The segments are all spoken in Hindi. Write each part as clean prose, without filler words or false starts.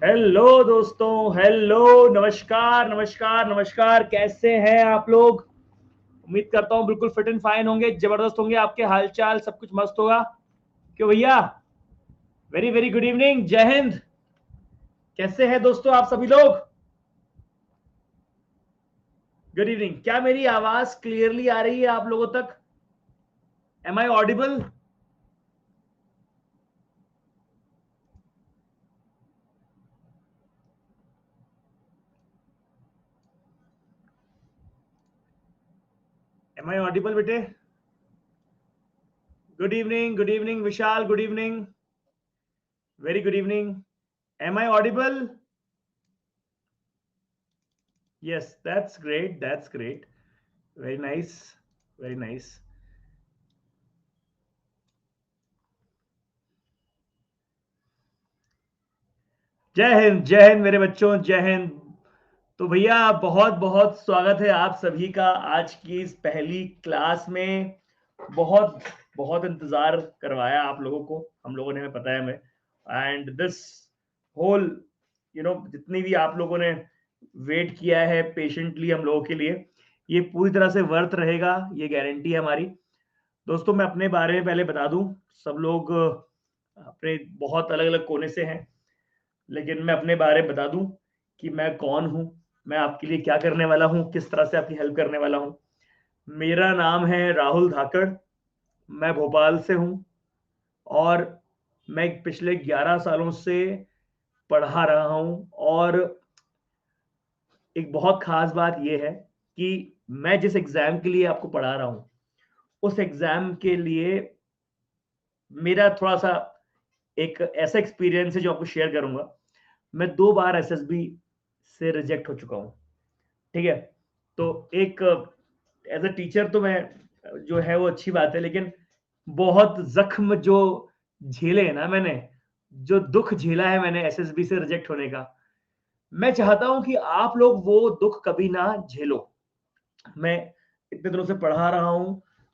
हेलो दोस्तों, हेलो, नमस्कार नमस्कार नमस्कार। कैसे हैं आप लोग? उम्मीद करता हूं बिल्कुल फिट एंड फाइन होंगे, जबरदस्त होंगे, आपके हालचाल सब कुछ मस्त होगा। क्यों भैया? वेरी वेरी गुड इवनिंग, जय हिंद। कैसे हैं दोस्तों आप सभी लोग? Good evening. क्या मेरी आवाज क्लियरली आ रही है आप लोगों तक? Am I audible? Am I audible बेटे? Good evening Vishal, good evening, very good evening. Am I audible? Yes, that's great. That's great. Very nice. Very nice. जय हिंद मेरे बच्चों, जय हिंद। तो भैया बहुत बहुत स्वागत है आप सभी का आज की इस पहली क्लास में। बहुत बहुत इंतजार करवाया आप लोगों को, हम लोगों ने, हमें पता है हमें। एंड दिस होल जितनी भी आप लोगों ने वेट किया है पेशेंटली हम लोगों के लिए, ये पूरी तरह से वर्थ रहेगा, ये गारंटी है हमारी। दोस्तों मैं अपने बारे में पहले बता दूं। सब लोग अपने बहुत अलग अलग कोने से हैं, लेकिन मैं अपने बारे में बता दूं कि मैं कौन हूं, मैं आपके लिए क्या करने वाला हूं, किस तरह से आपकी हेल्प करने वाला हूं। मेरा नाम है राहुल धाकड़। मैं भोपाल से हूं और मैं पिछले 11 सालों से पढ़ा रहा हूं। और एक बहुत खास बात यह है कि मैं जिस एग्जाम के लिए आपको पढ़ा रहा हूं, उस एग्जाम के लिए मेरा थोड़ा सा एक ऐसा एक्सपीरियंस है जो आपको शेयर करूंगा। मैं 2 बार एसएसबी से रिजेक्ट हो चुका हूं। ठीक है? तो एक एज अ टीचर तो मैं जो है वो अच्छी बात है, लेकिन बहुत जख्म जो झेले हैं ना मैंने, जो दुख झेला है मैंने एसएसबी से रिजेक्ट होने का, मैं चाहता हूं कि आप लोग वो दुख कभी ना झेलो। मैं इतने दिनों से पढ़ा रहा हूं,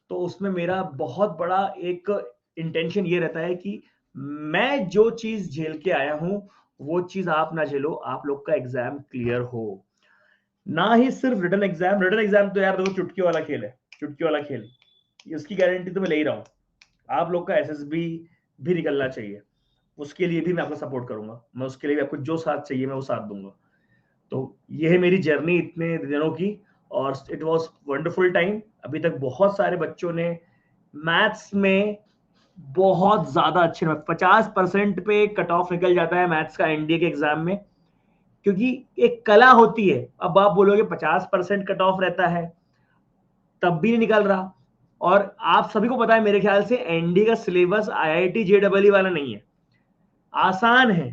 तो उसमें मेरा बहुत बड़ा एक इंटेंशन ये रहता है कि मैं जो चीज झेल के आया हूं, वो चीज आप ना झेलो, आप लोग का एग्जाम क्लियर हो। ना ही सिर्फ रिटन एग्जाम, रिटन एग्जाम तो यार देखो चुटकी वाला खेल है, चुटकी वाला खेल। उसकी गारंटी तो मैं ले ही रहा हूँ। आप लोग का एसएसबी भी निकलना चाहिए, उसके लिए भी मैं आपको सपोर्ट करूंगा। मैं उसके लिए भी आपको जो साथ चाहिए मैं वो साथ दूंगा। तो ये है मेरी जर्नी इतने दिनों की, और इट वाज वंडरफुल टाइम। अभी तक बहुत सारे बच्चों ने मैथ्स में बहुत ज्यादा अच्छे 50% पे कट ऑफ निकल जाता है मैथ्स का एनडीए के एग्जाम में, क्योंकि एक कला होती है। अब आप बोलोगे 50% कट ऑफ रहता है, तब भी नहीं निकल रहा। और आप सभी को पता है मेरे ख्याल से एनडीए का सिलेबस आईआईटी जेडबलई वाला नहीं है, आसान है,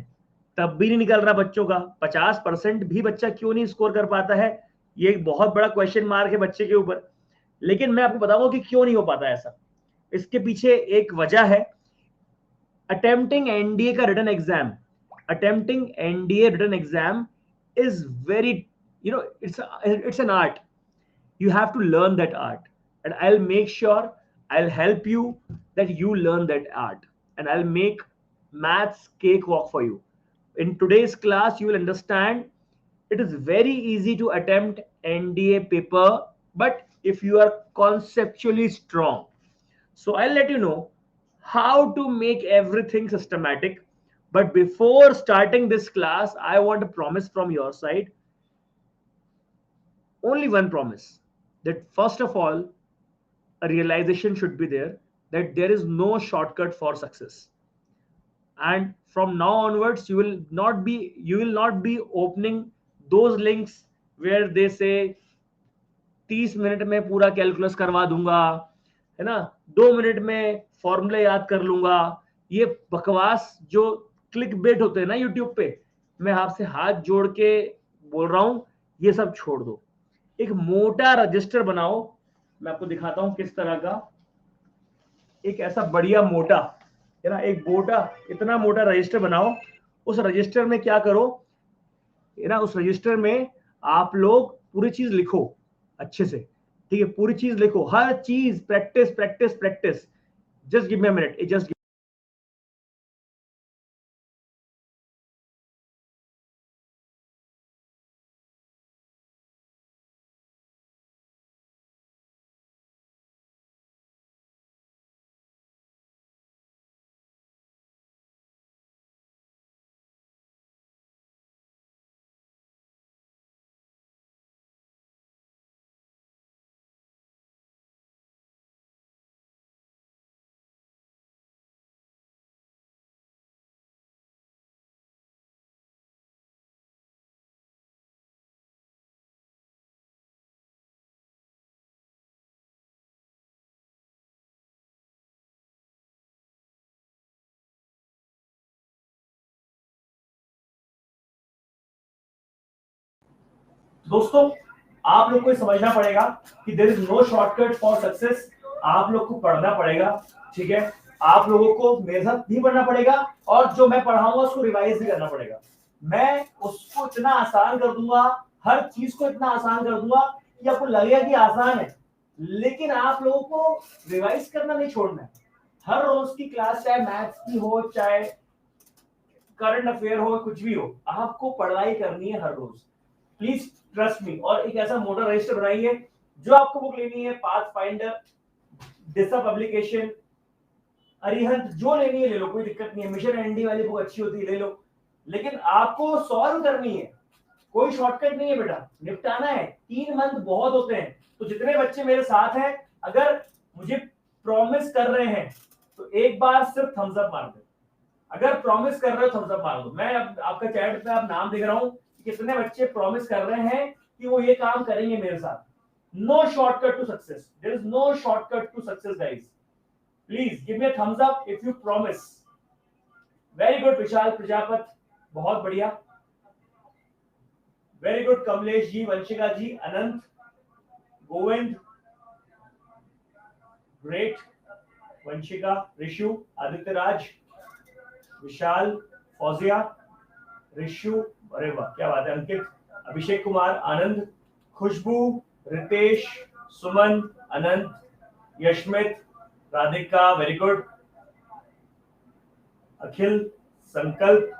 तब भी नहीं निकल रहा बच्चों का। 50% भी बच्चा क्यों नहीं स्कोर कर पाता है, ये एक बहुत बड़ा क्वेश्चन मार्क है बच्चे के ऊपर। लेकिन मैं आपको बताऊंगा कि क्यों नहीं हो पाता ऐसा। इसके पीछे एक वजह है। अटेम्प्टिंग एनडीए का written exam, attempting NDA written exam is very, it's an art. You have to learn that art, and I'll make sure I'll help you that you learn that art, and I'll make maths cakewalk for you. In today's class you will understand it is very easy to attempt NDA paper, but if you are conceptually strong. So I'll let you know how to make everything systematic. But before starting this class, I want a promise from your side. Only one promise, that first of all, a realization should be there that there is no shortcut for success. And from now onwards you will not be opening those links where they say 30 minute में पूरा कैलकुलस करवा दूंगा, है ना, 2 मिनट में फॉर्मूले याद कर लूंगा। ये बकवास जो क्लिक बेट होते हैं ना यूट्यूब पे, मैं आपसे हाथ जोड़ के बोल रहा हूं, ये सब छोड़ दो। एक मोटा रजिस्टर बनाओ। मैं आपको दिखाता हूं किस तरह का। एक ऐसा बढ़िया मोटा, है ना, एक मोटा, इतना मोटा रजिस्टर बनाओ। उस रजिस्टर में क्या करो, है ना, उस रजिस्टर में आप लोग पूरी चीज लिखो अच्छे से। ठीक है? पूरी चीज लिखो, हर चीज, practice practice practice. Just give me a minute, just दोस्तों आप लोग को समझना पड़ेगा कि there is no shortcut for success. आप लोग को पढ़ना पड़ेगा, ठीक है। आप लोगों को मेरे साथ भी पढ़ना पड़ेगा और जो मैं पढ़ाऊंगा उसको रिवाइज भी करना पड़ेगा। मैं उसको इतना आसान कर दूंगा, हर चीज को इतना आसान कर दूंगा कि आपको लगेगा कि आसान है, लेकिन आप लोगों को रिवाइज करना नहीं छोड़ना है। हर रोज की क्लास, चाहे मैथ्स की हो, चाहे करंट अफेयर हो, कुछ भी हो, आपको पढ़ाई करनी है हर रोज। Please trust me. और एक ऐसा मोटर रजिस्टर बनाइए। जो आपको बुक लेनी है, पाथ फाइंडर, दिशा पब्लिकेशन, अरिहंत, जो लेनी है ले लो, कोई दिक्कत नहीं है। मिशन एनडी वाली बुक अच्छी होती है, ले लो। लेकिन आपको सॉल्व करनी है, कोई शॉर्टकट नहीं है बेटा, निपटाना है। 3 मंथ बहुत होते हैं। तो जितने बच्चे मेरे साथ हैं, अगर मुझे प्रॉमिस कर रहे हैं तो एक बार सिर्फ थम्स अप मार दो। अगर प्रॉमिस कर रहे हो थम्स अप मार दो। मैं आपका चैट पे आप नाम देख रहा हूं, कितने बच्चे प्रॉमिस कर रहे हैं कि वो ये काम करेंगे मेरे साथ। No shortcut to success, there is no shortcut to success guys. Please give me a thumbs up if you promise. Very good Vishal Prajapat, बहुत बढ़िया। Very good Kamlesh ji, Vanshika ji, Anant, Govind, great, Vanshika, Rishu, Aditya Raj, Vishal, Fauzia, Rishu, अरे वाह क्या बात है, Ankit, Abhishek Kumar, Anand, Khushboo, Ritesh, Suman, Anant, Yashmit, Radhika, very good, Akhil, Sankalp,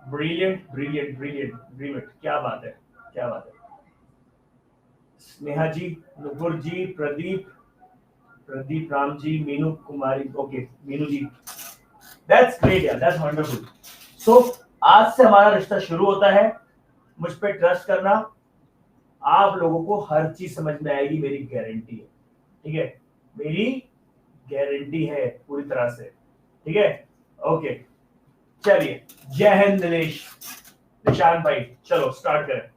brilliant brilliant brilliant brilliant, क्या बात है, क्या बात है। Sneha ji, Nupur ji, Pradeep Ram ji, Meenu Kumari, okay Meenu ji, that's great यार, दैट्स वंडरफुल। सो आज से हमारा रिश्ता शुरू होता है। मुझ पे ट्रस्ट करना, आप लोगों को हर चीज समझ में आएगी, मेरी गारंटी है, ठीक है, मेरी गारंटी है पूरी तरह से, ठीक है। ओके चलिए, जय हिंद दिनेश, निशान भाई, चलो स्टार्ट करें।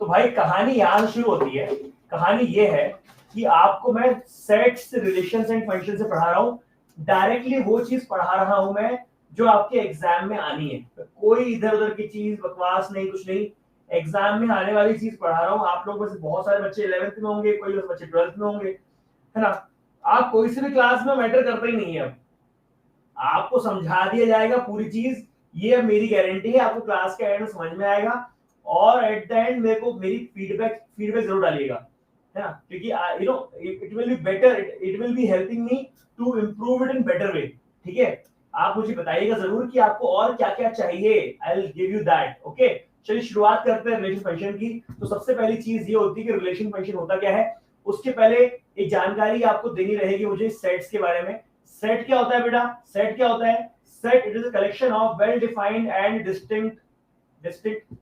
तो भाई कहानी यहां शुरू होती है। कहानी ये है कि आपको मैं सेट्स, रिलेशंस एंड फंक्शन से पढ़ा रहा हूं। डायरेक्टली वो चीज पढ़ा रहा हूं मैं जो आपके एग्जाम में आनी है। कोई इधर उधर की चीज, बकवास नहीं, कुछ नहीं। एग्जाम में आने वाली चीज पढ़ा रहा हूं। आप लोग में से बहुत सारे बच्चे 11th में होंगे, कोई बच्चे 12th में होंगे, है ना। आप कोई सी भी क्लास में मैटर करता ही नहीं है। अब आपको समझा दिया जाएगा पूरी चीज, ये मेरी गारंटी है। आपको क्लास के एंड में समझ में आएगा और एट द एंड मेरे को मेरी फीडबैक जरूर डालिएगा, है ना, क्योंकि you know it will be better, it will be helping me to improve it in better way, ठीक है। आप मुझे बताइएगा जरूर कि आपको और क्या क्या चाहिए, I will give you that, okay. चलिए शुरुआत करते हैं रिलेशन फंक्शन की। तो सबसे पहली चीज ये होती है कि रिलेशन फंक्शन होता क्या है। उसके पहले एक जानकारी आपको देनी रहेगी मुझे सेट्स के बारे में। सेट क्या होता है बेटा, सेट क्या होता है। Set it is a collection of well defined and distinct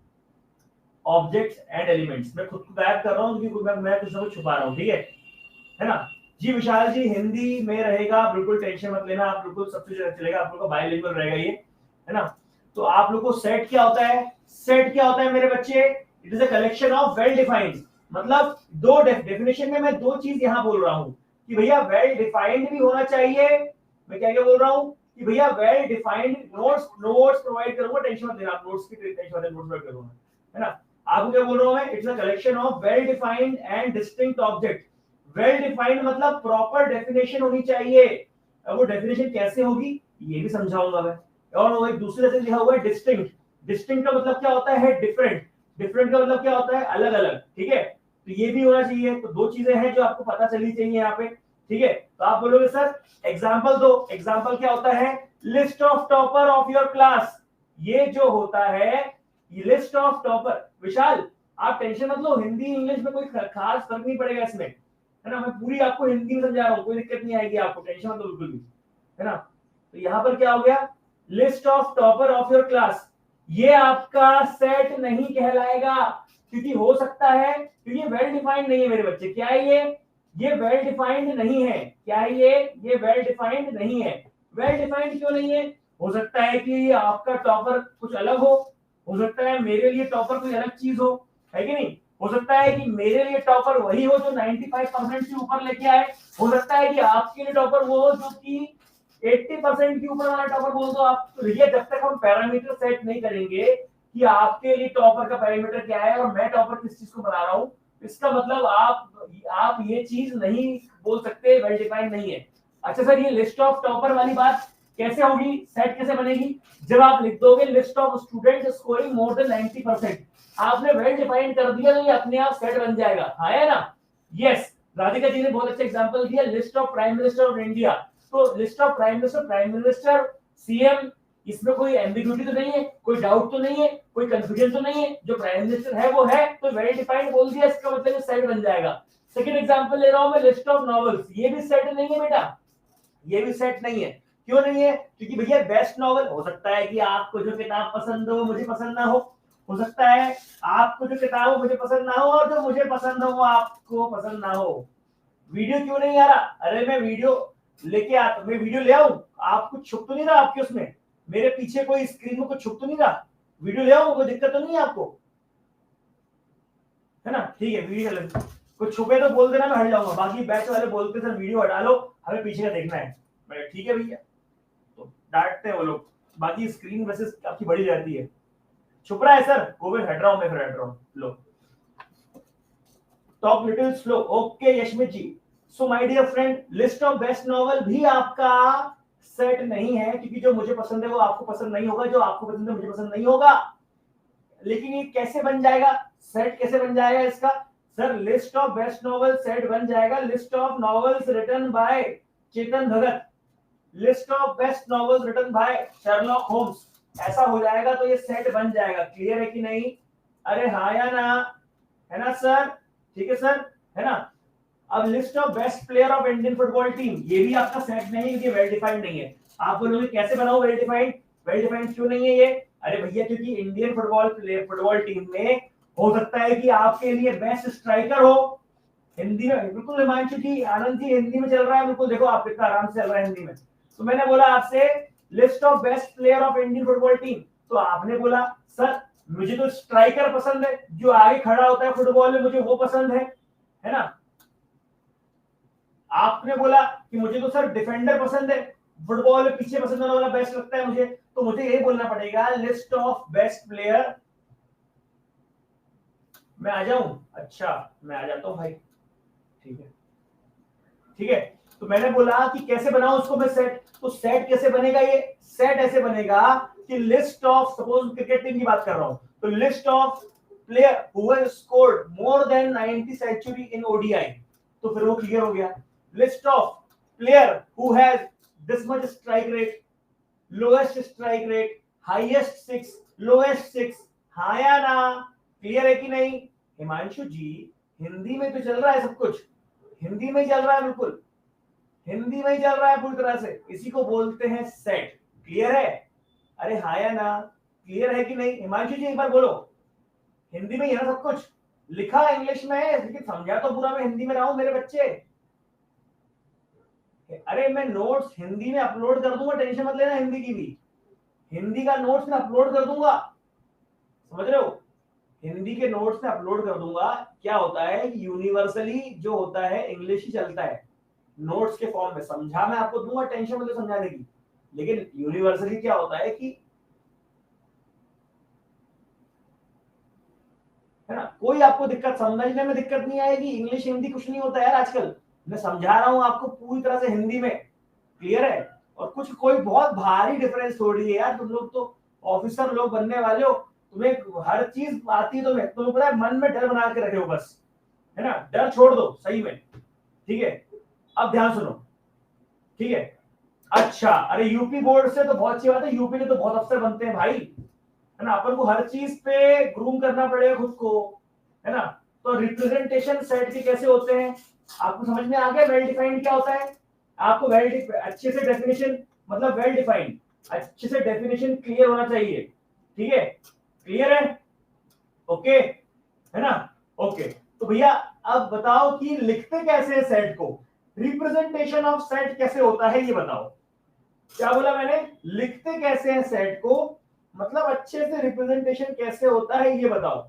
objects and elements. मैं खुद को गायब कर रहा हूं क्योंकि मैं कुछ ना कुछ छुपा रहा हूं, ठीक है ना। जी विशाल जी, हिंदी में रहेगा, बिल्कुल टेंशन मत लेना, आप बिल्कुल सब कुछ चलेगा, आप लोग का बाइलिंगुअल रहेगा ये, है ना। तो आप लोग को सेट क्या होता है, सेट क्या होता है मेरे बच्चे, it is a collection of well defined. मतलब दो डेफिनेशन में मैं दो चीज यहां बोल रहा हूं कि भैया वेल डिफाइंड भी होना चाहिए। मैं क्या क्या बोल रहा हूं कि भैया वेल डिफाइंड नोट्स प्रोवाइड करूंगा, टेंशन मत लेना, आप नोट्स की टेंशन मत लेना, नोट्स प्रोवाइड करूंगा, है ना। आपको क्या बोल रहा हूं मैं, it's a collection of well defined and distinct object. Well defined मतलब प्रॉपर डेफिनेशन होनी चाहिए। अब वो डेफिनेशन कैसे होगी ये भी समझाऊंगा मैं। और वो एक दूसरे से लिखा हुआ है डिस्टिंक्ट। डिस्टिंक्ट का मतलब क्या होता है, डिफरेंट। डिफरेंट का मतलब क्या होता है, अलग अलग, ठीक है। तो ये भी होना चाहिए। तो दो चीजें हैं जो आपको पता चलनी चाहिए यहाँ पे, ठीक है। तो आप बोलोगे सर एग्जाम्पल दो। एग्जाम्पल क्या होता है, list of topper of your class. ये जो होता है लिस्ट ऑफ टॉपर। विशाल आप टेंशन मत लो, हिंदी इंग्लिश में कोई खास फर्क नहीं पड़ेगा इसमें, है ना। मैं पूरी आपको हिंदी में समझा रहा हूँ, कोई दिक्कत नहीं आएगी आपको, टेंशन मत लो बिल्कुल भी, है ना। तो यहाँ पर क्या हो गया, list of topper of your class. ये आपका सेट नहीं कहलाएगा क्योंकि हो सकता है, क्योंकि ये वेल डिफाइंड नहीं है मेरे बच्चे। क्या है ये वेल डिफाइंड नहीं है। क्या है ये वेल डिफाइंड नहीं है। वेल डिफाइंड क्यों नहीं है, हो सकता है कि आपका टॉपर कुछ अलग हो सकता है मेरे लिए टॉपर कोई अलग चीज हो, है कि नहीं। हो सकता है कि मेरे लिए टॉपर वही हो जो 95% से ऊपर लेके आए, हो सकता है कि आपके लिए टॉपर वो हो जो कि 80% के ऊपर वाला टॉपर बोल दो आप। तो भैया जब तक हम पैरामीटर सेट नहीं करेंगे कि आपके लिए टॉपर का पैरामीटर क्या है और मैं टॉपर किस चीज को बना रहा हूं, इसका मतलब आप ये चीज नहीं बोल सकते वेल डिफाइंड नहीं है। अच्छा सर, ये लिस्ट ऑफ टॉपर वाली बात कैसे होगी, सेट कैसे बनेगी? जब आप लिख दोगे list of students scoring more than 90%, आपने वेल डिफाइंड कर दिया तो ये अपने आप सेट बन जाएगा। हाँ है ना? यस, राधिका जी ने बहुत अच्छा एग्जांपल दिया, list of prime minister of India. तो list of prime minister CM, इसमें कोई एम्बिग्यूटी तो नहीं है, कोई डाउट तो नहीं है, कोई कंफ्यूजन तो नहीं है, जो प्राइम मिनिस्टर है वो है, तो वेल डिफाइंड बोल दिया, इसका मतलब सेट बन जाएगा। सेकंड एग्जांपल ले रहा हूं मैं, लिस्ट ऑफ नॉवेल्स, ये भी सेट नहीं है बेटा, ये भी सेट नहीं है। क्यों नहीं है? क्योंकि भैया बेस्ट नॉवल हो सकता है कि आपको जो किताब पसंद हो मुझे पसंद ना हो सकता है आपको जो किताब हो मुझे पसंद ना हो, और जो मुझे पसंद हो वो आपको पसंद ना हो। वीडियो क्यों नहीं आ रहा? अरे मैं वीडियो लेके आता, मैं वीडियो ले आऊं, आप कुछ छुप तो नहीं रहा आपके उसमें, मेरे पीछे कोई स्क्रीन में कुछ छुप तो नहीं रहा, वीडियो ले आऊं, कोई दिक्कत तो नहीं है आपको, है ना? ठीक है, वीडियो कुछ छुपे तो बोल देना, मैं हट जाऊंगा। बाकी बैच वाले बोलते सर वीडियो हटा लो, हमें पीछे का देखना है। मैं ठीक है भैया, तो डांटते हैं वो लोग। बाकी स्क्रीन वैसे आपकी बड़ी रहती है। छुप रहा है सर, कोविड हट रहा हूं मैं, फिर हट रहा हूं। लो, talk little slow. Okay Yashmit ji. So my dear friend, list of best novel भी आपका सेट नहीं है, क्योंकि जो मुझे पसंद है वो आपको पसंद नहीं होगा, जो आपको पसंद है मुझे पसंद नहीं होगा। लेकिन ये कैसे बन जाएगा, सेट कैसे बन जाएगा इसका? Sir list of best novel set बन जाएगा, list of novels written by Chetan Bhagat, list of best novels written by Sherlock Holmes, ऐसा हो जाएगा तो ये सेट बन जाएगा। क्लियर है कि नहीं? अरे हाँ या ना? है ना सर? ठीक है सर, है ना? अब list of best player of Indian football team, ये भी आपका सेट नहीं है, क्योंकि वेल डिफाइंड नहीं है। आप बोलोगे कैसे बनाओ वेल डिफाइंड? वेल डिफाइंड क्यों नहीं है ये? अरे भैया, क्योंकि इंडियन फुटबॉल टीम में हो सकता है कि आपके लिए बेस्ट स्ट्राइकर हो। हिंदी में बिल्कुल हिमांशु जी, आनंद जी हिंदी में चल रहा है बिल्कुल, देखो आप कितना आराम से चल रहा है हिंदी में। तो मैंने बोला आपसे list of best player of Indian football team, तो आपने बोला सर मुझे तो स्ट्राइकर पसंद है, जो आगे खड़ा होता है फुटबॉल में, मुझे वो पसंद है ना? आपने बोला कि मुझे तो सर डिफेंडर पसंद है, फुटबॉल में पीछे पसंद होने वाला बेस्ट लगता है मुझे, तो मुझे यही बोलना पड़ेगा लिस्ट ऑफ बेस्ट प्लेयर। मैं आ जाऊं? अच्छा मैं आ जाता हूं भाई, ठीक है ठीक है। तो मैंने बोला कि कैसे बनाऊं उसको मैं सेट, तो सेट कैसे बनेगा? ये सेट ऐसे बनेगा कि list of, suppose cricket team की बात कर रहा हूं, तो list of player who has scored more than 90 century in ODI, तो फिर वो क्लियर हो गया। List of player who has this much strike rate, lowest strike rate, highest 6, lowest 6, हाँ या ना? क्लियर है कि नहीं? हिमांशु जी हिंदी में तो चल रहा है सब कुछ, हिंदी में चल रहा है, बिल्कुल हिंदी में ही चल रहा है पूरी तरह से, इसी को बोलते हैं सेट। क्लियर है? अरे हाँ या ना? क्लियर है कि नहीं? हिमांशु जी एक बार बोलो, हिंदी में ही है ना सब कुछ, लिखा इंग्लिश में है लेकिन समझा तो पूरा मैं हिंदी में रहा हूं मेरे बच्चे। अरे मैं नोट्स हिंदी में अपलोड कर दूंगा, टेंशन मत लेना, हिंदी की भी, हिंदी का नोट्स में अपलोड कर दूंगा, समझ रहे हो? हिंदी के नोट्स में अपलोड कर दूंगा। क्या होता है यूनिवर्सली जो होता है इंग्लिश ही चलता है नोट्स के फॉर्म में, समझा मैं आपको दूंगा, टेंशन मतलब समझाने की। लेकिन यूनिवर्सली क्या होता है कि, है ना, कोई आपको दिक्कत समझने में दिक्कत नहीं आएगी, इंग्लिश हिंदी कुछ नहीं होता यार आजकल, मैं समझा रहा हूं आपको पूरी तरह से हिंदी में। क्लियर है? और कुछ कोई बहुत भारी डिफरेंस थोड़ी है यार, तुम लोग तो ऑफिसर लोग बनने वाले हो, तुम्हें हर चीज आती है, तुम्हें पता है, मन में डर बना के रखे हो बस, है ना? डर छोड़ दो सही में, ठीक है? अब ध्यान सुनो, ठीक है? अच्छा, अरे यूपी बोर्ड से तो बहुत अच्छी बात है, यूपी के तो बहुत अफसर बनते हैं भाई, है ना? अपन को हर चीज पे ग्रूम करना पड़ेगा खुद को, है ना? तो रिप्रेजेंटेशन सेट के कैसे होते हैं आपको समझ में आ गया? वेल डिफाइंड क्या होता है आपको, अच्छे से डेफिनेशन, मतलब वेल डिफाइंड, अच्छे से डेफिनेशन क्लियर होना चाहिए, ठीक है? क्लियर है? ओके, है ना? ओके, तो भैया अब बताओ कि लिखते कैसे है सेट को, रिप्रेजेंटेशन ऑफ सेट कैसे होता है ये बताओ। क्या बोला मैंने? लिखते कैसे हैं सेट को, मतलब अच्छे से रिप्रेजेंटेशन कैसे होता है ये बताओ।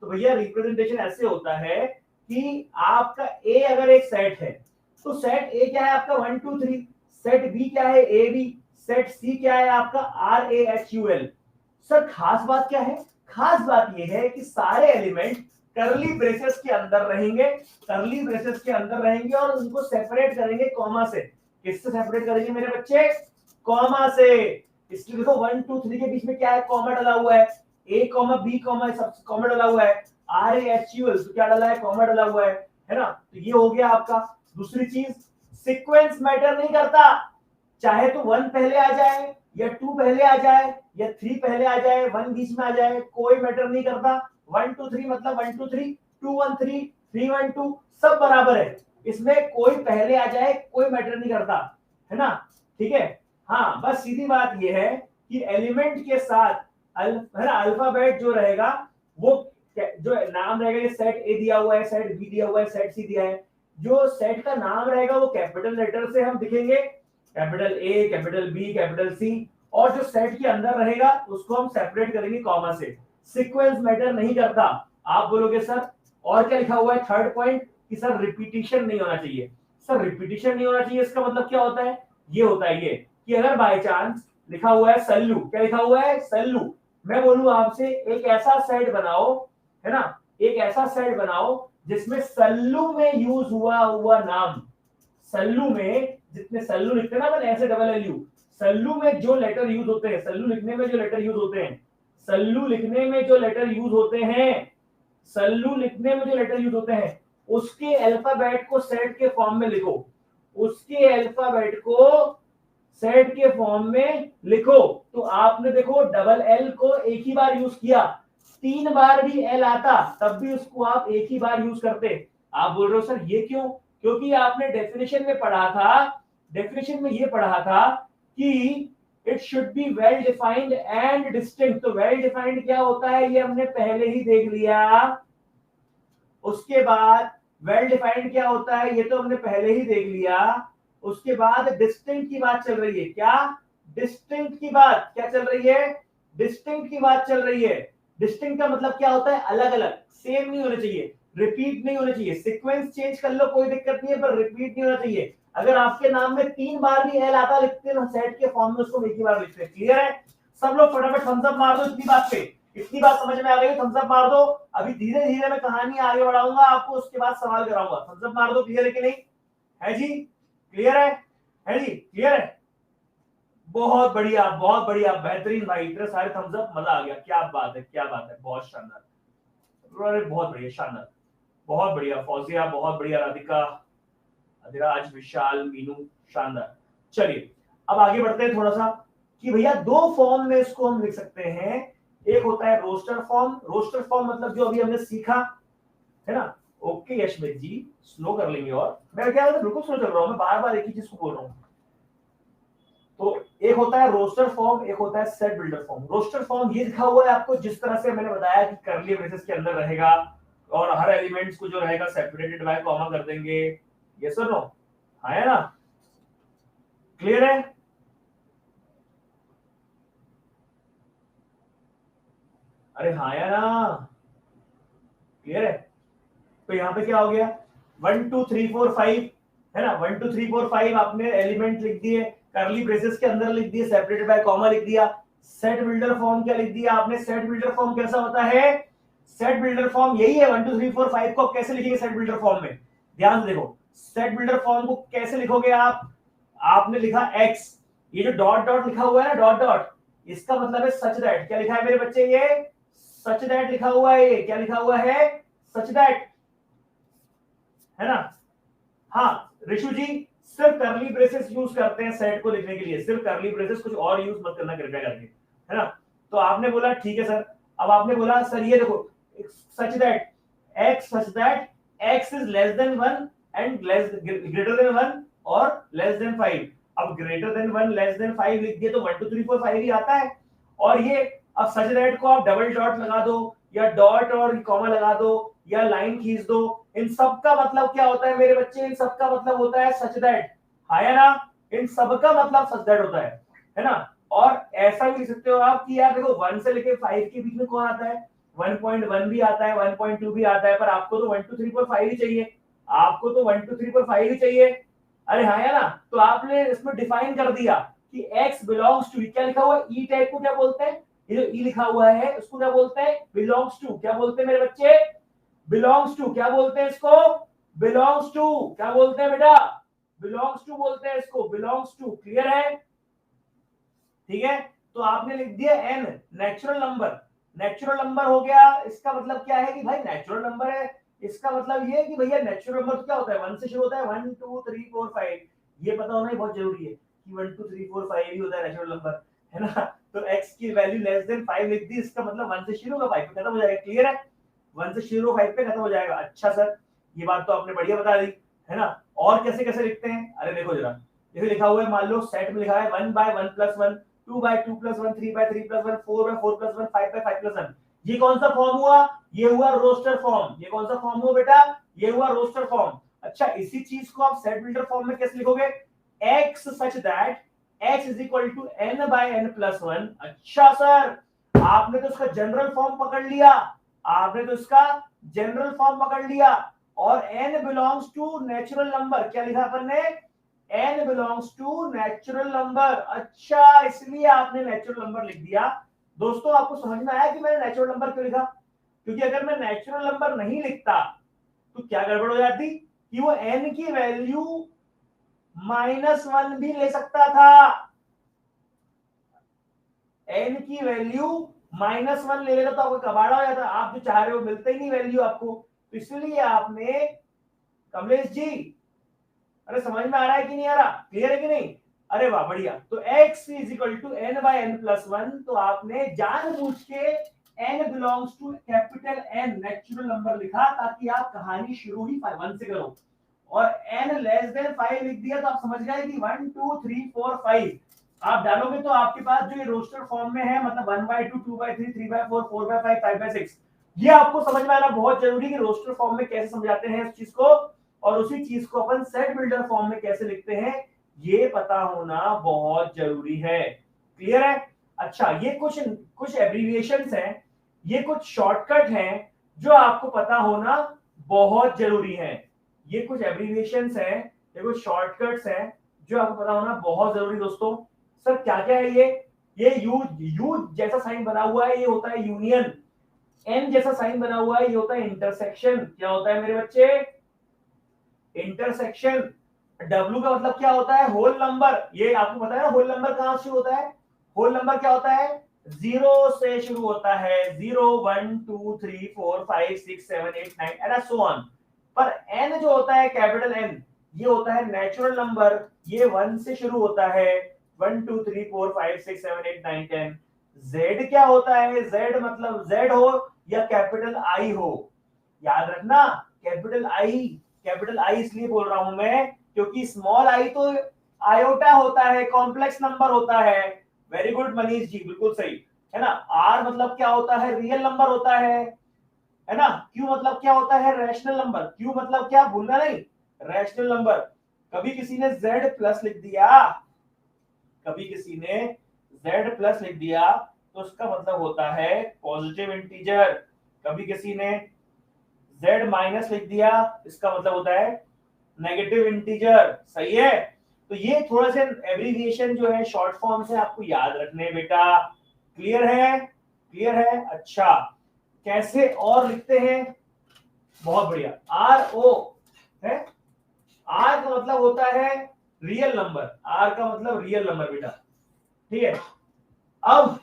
तो भैया रिप्रेजेंटेशन ऐसे होता है कि आपका ए अगर एक सेट है, तो सेट ए क्या है आपका 1 2 3, सेट बी क्या है ए बी, सेट सी क्या है आपका RAHUL। सर खास बात क्या है? खास बात यह है कि सारे एलिमेंट करली ब्रेसेस के अंदर रहेंगे, करली ब्रेसेस के अंदर रहेंगे और उनको सेपरेट करेंगे कॉमा से। किससे सेपरेट करेंगे मेरे बच्चे? कॉमा से। इसलिए देखो 1 2 3 के बीच में क्या है? कॉमा डला हुआ है, ए कॉमा बी कॉमा, सब कॉमा डला हुआ है, R A H U L, तो क्या डला है? कॉमा डला हुआ है ना? तो ये हो गया आपका। दूसरी चीज, सीक्वेंस मैटर नहीं करता, चाहे तो 1 पहले आ जाए या 2 पहले आ जाए या 3 पहले आ जाए, 1 बीच में आ जाए, कोई मैटर नहीं करता। 1 2 3 मतलब 1 2 3, 2 1 3, 3 1 2, सब बराबर है। इसमें कोई पहले आ जाए कोई मैटर नहीं करता, है ना? ठीक है। हाँ, बस सीधी बात यह है कि एलिमेंट के साथ है ना अल्फाबेट जो रहेगा वो जो नाम रहेगा, ये सेट ए दिया हुआ है, सेट बी दिया हुआ है, सेट सी दिया है, जो सेट का नाम रहेगा वो कैपिटल लेटर से हम दिखेंगे, capital A, capital B, capital C, और जो सेट के अंदर रहेगा उसको हम सेपरेट करेंगे कॉमा से। सीक्वेंस मैटर नहीं करता। आप बोलोगे सर और क्या लिखा हुआ है थर्ड पॉइंट कि सर रिपीटिशन नहीं होना चाहिए। सर रिपीटिशन नहीं होना चाहिए इसका मतलब क्या होता है? ये होता है ये कि अगर बाय चांस लिखा हुआ है सल्लू, क्या लिखा हुआ है? सल्लू। मैं बोलूं आपसे एक ऐसा सेट बनाओ, है ना, एक ऐसा सेट बनाओ जिसमें सल्लू में यूज हुआ नाम, सल्लू में जितने सल्लू लिखते हैं ना मैंने ऐसे डबल एल यू, सल्लू में जो लेटर यूज होते हैं, सल्लू लिखने में जो लेटर यूज होते हैं, सल्लू लिखने में जो लेटर यूज होते हैं, सल्लू लिखने में जो लेटर यूज होते हैं, उसके अल्फाबेट को सेट के फॉर्म में लिखो, उसके अल्फाबेट को सेट के फॉर्म में लिखो। तो आपने देखो डबल एल को एक ही बार यूज किया, 3 बार भी एल आता तब भी उसको आप एक ही बार यूज करते। आप बोल रहे हो सर ये क्यों? क्योंकि आपने डेफिनेशन में पढ़ा था, डेफिनेशन में ये पढ़ा था कि it should be well defined and distinct. तो वेल डिफाइंड क्या होता है ये हमने पहले ही देख लिया। उसके बाद वेल डिफाइंड क्या होता है ये तो हमने पहले ही देख लिया। उसके बाद डिस्टिंक्ट की बात चल रही है। क्या? डिस्टिंक्ट की बात क्या चल रही है? डिस्टिंक्ट की बात चल रही है। डिस्टिंक्ट का मतलब क्या होता है? अलग अलग, सेम नहीं होने चाहिए, रिपीट नहीं होने चाहिए। सीक्वेंस चेंज कर लो कोई दिक्कत नहीं है, पर रिपीट नहीं होना चाहिए। अगर आपके नाम में 3 बार भी एल आता लिखते हैं सेट के फॉर्म में, उसको एक ही बार लिखते हैं। क्लियर है? सब लोग फटाफट थम्स अप मार दो इतनी बात पे। इतनी बात समझ में आ गई? थम्स अप मार दो। अभी धीरे धीरे मैं कहानी आगे बढ़ाऊंगा आपको, उसके बाद सवाल कराऊंगा। थम्स अप मार दो। क्लियर है कि नहीं? है जी? क्लियर है जी? क्लियर है? बहुत बढ़िया, बहुत बढ़िया, बेहतरीन भाई, इतने सारे थम्स अप, मजा आ गया। क्या बात है, क्या बात है, बहुत शानदार, बहुत बढ़िया, शानदार, बहुत बढ़िया। फौजिया बहुत बढ़िया, राधिका, अधिराज, विशाल, मीनू, शानदार। चलिए अब आगे बढ़ते हैं थोड़ा सा कि भैया 2 फॉर्म में इसको हम लिख सकते हैं। एक होता है रोस्टर फॉर्म। रोस्टर फॉर्म मतलब जो अभी हमने सीखा है ना। ओके यशमित जी, स्लो कर लेंगे। और मैं क्या बिल्कुल स्लो चल रहा हूं, मैं बार बार एक ही चीज को बोल रहा हूं। तो एक होता है रोस्टर फॉर्म, एक होता है set builder form. Roster form ये लिखा हुआ है आपको जिस तरह से मैंने बताया कि करली ब्रेसेस के अंदर रहेगा और हर एलिमेंट्स को जो रहेगा सेपरेटेड बाय कॉमा कर देंगे। यस और नो? हाँ है ना? क्लियर है? अरे हाँ या ना? क्लियर है? तो यहाँ पे क्या हो गया? 1 2 3 4 5 है ना। 1 2 3 4 5 आपने एलिमेंट लिख दिए, करली ब्रेसेस के अंदर लिख दिए, सेपरेटेड बाय कॉमा लिख दिया। सेट बिल्डर फॉर्म क्या लिख दिया आपने? सेट बिल्डर फॉर्म कैसा होता है? सेट बिल्डर फॉर्म यही है। 1 2 3 4 5 को कैसे लिखेंगे सेट बिल्डर फॉर्म में? ध्यान से देखो, सेट बिल्डर फॉर्म को कैसे लिखोगे आप? आपने लिखा x, ये जो डॉट डॉट लिखा हुआ है ना, डॉट डॉट, इसका मतलब है सच दैट। क्या लिखा है मेरे बच्चे? ये सच दैट लिखा हुआ है। ये क्या लिखा हुआ है? सच दैट, है ना? हाँ ऋषु जी, सिर्फ करली ब्रेसेस यूज करते हैं सेट को लिखने के लिए, सिर्फ करली ब्रेसेस, कुछ और यूज मत करना कृपया करके, है ना? तो आपने बोला ठीक है सर। अब आपने बोला सर ये देखो, such that x, such that x is less than 1 and greater than 1 और लेस देन 5। अब ग्रेटर देन 1 लेस देन 5 लिख दिए तो 1 2 3 4 5 ही आता है। और ये अब सच दैट को आप डबल डॉट लगा दो या डॉट और कॉमा लगा दो या लाइन खींच दो, इन सब का मतलब क्या होता है मेरे बच्चे? इन सब का मतलब होता है सच दैट। है ना? इन सब का मतलब सच दैट होता है ना? और ऐसा भी लिख सकते हो आप कि यार देखो 1 से लेके 5 के बीच में कौन आता है? 1.1 भी आता है, 1.2 भी आता है, पर आपको तो 1 2 3 4 5 ही चाहिए। आपको तो 1 2 3 4 5 ही चाहिए। अरे हाँ या ना? तो आपने इसमें डिफाइन कर दिया कि x बिलोंग्स टू, क्या लिखा हुआ है? ई टैग को क्या बोलते हैं? ये जो ई लिखा हुआ है उसको क्या बोलते हैं, बिलोंग्स टू। क्या बोलते हैं मेरे बच्चे, बिलोंग्स टू। क्या बोलते हैं इसको, बिलोंग्स टू। क्या बोलते हैं बेटा, बिलोंग्स टू बोलते हैं इसको, बिलोंग्स टू। क्लियर है, ठीक है। तो आपने लिख दिया N, natural number. Natural number हो गया, इसका मतलब क्या है कि भाई नेचुरल नंबर है, इसका मतलब ये कि भैया नेचुरल नंबर क्या होता है, 1 से शुरू होता है, 1 2 3 4 5। ये पता होना ही बहुत जरूरी है कि 1 2 3 4 5 ही होता है नेचुरल नंबर, है ना। तो x की वैल्यू लेस देन 5 लिख दी, इसका मतलब 1 से शुरू होगा 5 पे खत्म हो जाएगा। क्लियर है, 1 से शुरू 5 पे खत्म हो जाएगा। अच्छा सर, ये बात तो आपने बढ़िया बता दी, है ना। और कैसे कैसे लिखते हैं, अरे देखो जरा, जैसे लिखा हुआ है, मान लो सेट में लिखा है 1 by 1 plus 1, 2 by 2 plus 1, 3 by 3 plus 1, 4 by 4 plus 1, 5 by 5 plus 1। ये कौन सा फॉर्म हुआ, ये हुआ रोस्टर फॉर्म। ये कौन सा फॉर्म हुआ बेटा, ये हुआ रोस्टर फॉर्म। अच्छा, इसी चीज को आप सेट बिल्डर फॉर्म में कैसे लिखोगे, x such that x is equal to n by n plus 1। अच्छा सर, आपने तो इसका जनरल फॉर्म पकड़ लिया, आपने तो इसका जनरल फॉर्म पकड़ लिया। और n belongs to natural number, क्या लिखा अपन ने, n belongs to natural number. अच्छा, इसलिए आपने नेचुरल नंबर लिख दिया। दोस्तों आपको समझ में आया कि मैंने नेचुरल नंबर क्यों लिखा, क्योंकि अगर मैं नेचुरल नंबर नहीं लिखता तो क्या गड़बड़ हो जाती कि वो n की वैल्यू -1 भी ले सकता था, n की वैल्यू -1 ले लेता तो आपको कबाड़ा हो जाता। आप जो चाह रहे हो मिलते ही नहीं वैल्यू आपको, तो इसलिए आपने, कमलेश जी अरे समझ में आ रहा है कि नहीं आ रहा, क्लियर है कि नहीं, अरे वाह बढ़िया। तो x is equal to n by n plus 1, तो आपने जानबूझ के n belongs to capital n natural number लिखा ताकि आप कहानी शुरू ही 1 से करो, और n लेस देन 5 लिख दिया तो आप समझ गए कि 1 2 3 4 5 आप डालोगे तो आपके पास जो ये रोस्टर फॉर्म में है, मतलब 1 by 2 2 by 3 3 by 4 4 by 5 5 by 6, ये आपको समझ में आना बहुत जरूरी है कि रोस्टर फॉर्म में कैसे समझाते हैं इस चीज को, और उसी चीज को अपन सेट बिल्डर फॉर्म में कैसे लिखते हैं ये पता होना बहुत जरूरी है। क्लियर है। अच्छा, ये कुछ कुछ एब्रिविएशंस हैं, ये कुछ शॉर्टकट हैं जो आपको पता होना बहुत जरूरी है। ये कुछ एब्रिविएशंस हैं, ये कुछ शॉर्टकट्स हैं जो आपको पता होना बहुत जरूरी। दोस्तों सर क्या क्या है ये यू जैसा साइन बना हुआ है ये होता है यूनियन, एन जैसा साइन बना हुआ है ये होता है इंटरसेक्शन। क्या होता है मेरे बच्चे, इंटरसेक्शन। W का मतलब क्या होता है, होल नंबर। ये आपको पता है ना होल नंबर कहां से होता है, होल नंबर क्या होता है, 0 से शुरू होता है, 0 1 2 3 4 5 6 7 8 9 एंड सो ऑन। पर n जो होता है कैपिटल N, ये होता है नेचुरल नंबर, ये 1 से शुरू होता है, 1 2 3 4 5 6 7 8 9 10। Z क्या होता है, Z मतलब Z हो या कैपिटल I हो, याद रखना कैपिटल आई इसलिए बोल रहा हूं मैं क्योंकि स्मॉल आई तो आयोटा होता है, कॉम्प्लेक्स नंबर होता है। वेरी गुड मनीष जी, बिल्कुल सही है ना। आर मतलब क्या होता है, रियल नंबर होता है ना। क्यू मतलब क्या होता है, रैशनल नंबर। क्यू मतलब क्या, भूलना नहीं, रैशनल नंबर। कभी किसी ने जेड प्लस लिख दिया, कभी किसी ने जेड प्लस लिख दिया तो उसका मतलब होता है पॉजिटिव इंटीजर। कभी किसी ने z माइनस लिख दिया, इसका मतलब होता है नेगेटिव इंटीजर। सही है। तो ये थोड़ा सा एब्रिविएशन जो है शॉर्ट फॉर्म से आपको याद रखने बेटा। क्लियर है, क्लियर है। अच्छा, कैसे और लिखते हैं, बहुत बढ़िया। आर ओ है, आर का मतलब होता है रियल नंबर, आर का मतलब रियल नंबर बेटा। ठीक है, अब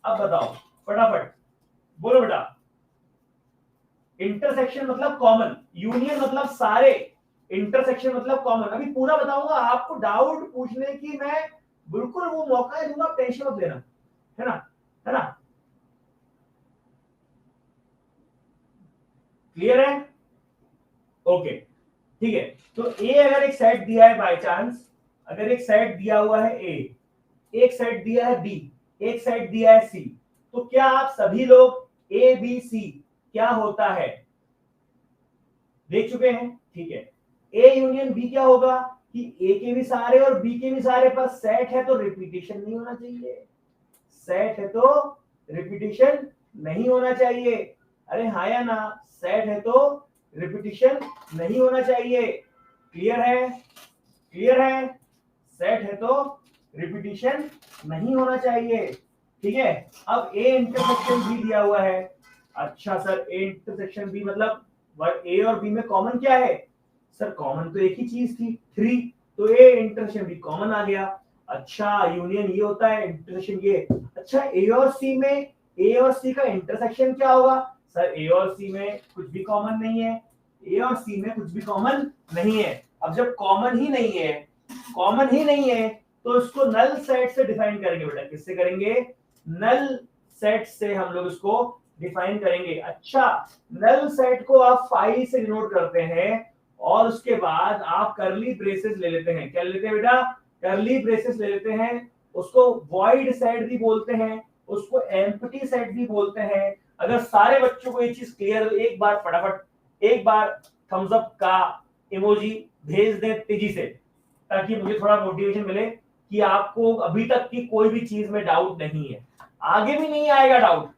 बताओ फटाफट, बोलो बेटा। इंटरसेक्शन मतलब कॉमन, यूनियन मतलब सारे, इंटरसेक्शन मतलब कॉमन। अभी पूरा बताऊंगा, आपको डाउट पूछने की मैं बिल्कुल वो मौका दूंगा, टेंशन मत लेना, है ना, है ना। क्लियर है, ओके ठीक है। तो ए अगर एक सेट दिया है बाय चांस, अगर एक सेट दिया हुआ है ए, एक सेट दिया है बी, एक सेट दिया है सी, तो क्या आप सभी लोग ए बी सी क्या होता है देख चुके हैं। ठीक है, ए यूनियन बी क्या होगा कि ए के भी सारे और बी के भी सारे पर सेट है तो रिपीटेशन नहीं होना चाहिए, सेट है तो रिपीटेशन नहीं होना चाहिए। अरे हाँ या ना, सेट है तो रिपीटेशन नहीं होना चाहिए। क्लियर है, क्लियर है। सेट है तो रिपीटेशन नहीं होना चाहिए। ठीक है। अब ए इंटरसेक्शन बी दिया हुआ है। अच्छा सर, ए इंटरसेक्शन बी मतलब ए और बी में कॉमन क्या है? सर कॉमन तो एक ही चीज थी 3, तो ए इंटरसेक्शन बी कॉमन आ गया। अच्छा, यूनियन ये होता है, इंटरसेक्शन ये। अच्छा, ए और सी में, ए और सी का इंटरसेक्शन क्या होगा? सर ए और सी में कुछ भी कॉमन नहीं है, ए और सी में कुछ भी कॉमन नहीं है। अब जब कॉमन ही नहीं है, कॉमन ही नहीं है, तो इसको नल सेट से डिफाइन करेंगे बेटा। किससे करेंगे? नल सेट से हम लोग इसको डिफाइन करेंगे। अच्छा, नल सेट को आप फाई से डिनोट करते हैं और उसके बाद आप करली ब्रेसेस ले लेते हैं। क्या लेते हैं बेटा? करली ब्रेसेस ले लेते हैं। उसको वॉइड सेट भी बोलते हैं, उसको एम्प्टी सेट भी बोलते हैं। अगर सारे बच्चों को ये चीज क्लियर, एक बार फटाफट एक बार थम्स अप का इमोजी भेज दें तेजी से, ताकि मुझे थोड़ा मोटिवेशन मिले कि आपको अभी तक की कोई भी चीज में डाउट नहीं है। आगे भी नहीं आएगा डाउट,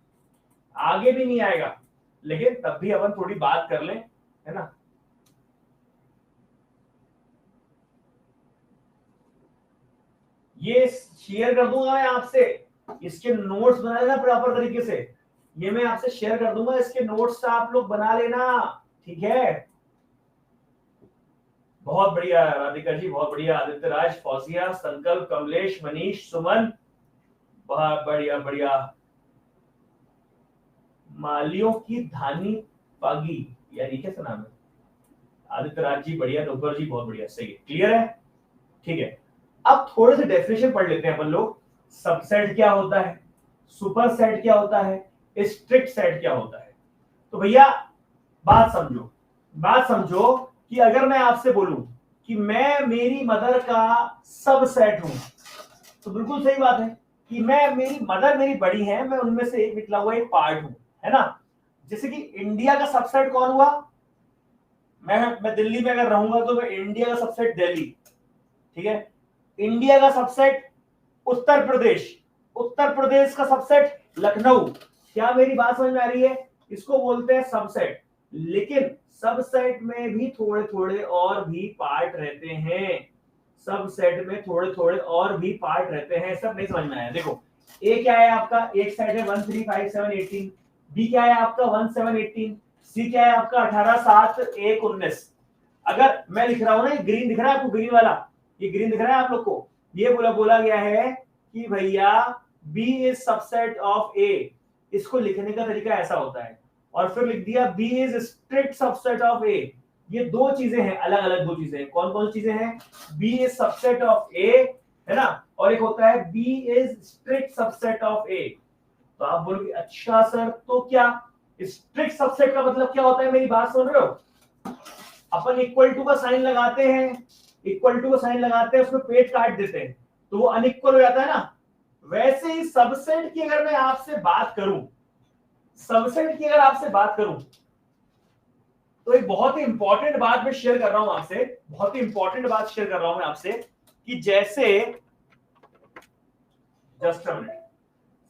आगे भी नहीं आएगा, लेकिन तब भी अपन थोड़ी बात कर लें, है ना। ये शेयर कर दूंगा मैं आपसे, इसके नोट्स बना लेना प्रॉपर तरीके से। ये मैं आपसे शेयर कर दूंगा, इसके नोट्स आप लोग बना लेना, ठीक है। बहुत बढ़िया राधिका जी, बहुत बढ़िया। आदित्य राज, फौजिया, संकल्प, कमलेश, मनीष, सुमन, बहुत बढ़िया बढ़िया। मालियों की धानी पागी, यार ये कैसा नाम है? आदित्य राज जी बढ़िया, डोबर जी बहुत बढ़िया, सही है, क्लियर है, ठीक है। अब थोड़े से डेफिनेशन पढ़ लेते हैं अपन लोग। सबसेट क्या होता है, सुपर सेट क्या होता है, स्ट्रिक्ट सेट क्या होता है। तो भैया बात समझो, बात समझो कि अगर मैं आपसे बोलूं कि मैं मेरी मदर का सबसेट हूं, तो बिल्कुल सही बात है कि मैं, मेरी मदर मेरी बड़ी है, मैं उनमें से एक निकला हुआ एक पार्ट हूं, है ना। जैसे कि इंडिया का सबसेट कौन हुआ? मैं दिल्ली में अगर रहूंगा तो मैं इंडिया का सबसेट दिल्ली, ठीक है। इंडिया का सबसेट उत्तर प्रदेश, उत्तर प्रदेश का सबसेट लखनऊ। क्या मेरी बात समझ में आ रही है? इसको बोलते हैं सबसेट। लेकिन सबसेट में भी थोड़े थोड़े और भी पार्ट रहते हैं, सबसेट में थोड़े थोड़े और भी पार्ट रहते हैं। सब नहीं समझ में आया? देखो, ए क्या है आपका? एक साइड है 1 3 5 7 18, बी क्या है आपका 1 7 18, सी क्या है आपका 18 7 1 19। अगर मैं लिख रहा हूं ना, ये ग्रीन दिख रहा है आपको, ग्रीन वाला, ये ग्रीन दिख रहा है आप लोग को, ये बोला गया है कि भैया बी इज सबसेट ऑफ ए। इसको लिखने का तरीका ऐसा होता है, और फिर लिख दिया B is strict subset of A. ये दो चीजें हैं, अलग अलग दो चीजें हैं। कौन कौन सी चीजें हैं? B is subset of A, है ना, और एक होता है B is strict subset of A. तो आप बोलोगे अच्छा सर, तो क्या स्ट्रिक्ट सबसेट का मतलब क्या होता है? मेरी बात सुन रहे हो? अपन इक्वल टू का साइन लगाते हैं, इक्वल टू का साइन लगाते हैं, उसमें पेट काट देते हैं, तो वो अनइक्वल हो जाता है ना। वैसे ही सबसेट की अगर मैं आपसे बात करूं, सबसेट की अगर आपसे बात करूं, तो एक बहुत ही इंपॉर्टेंट बात मैं शेयर कर रहा हूं आपसे, बहुत ही इंपॉर्टेंट बात शेयर कर रहा हूं मैं आपसे, कि जैसे, जस्ट अ मिनट,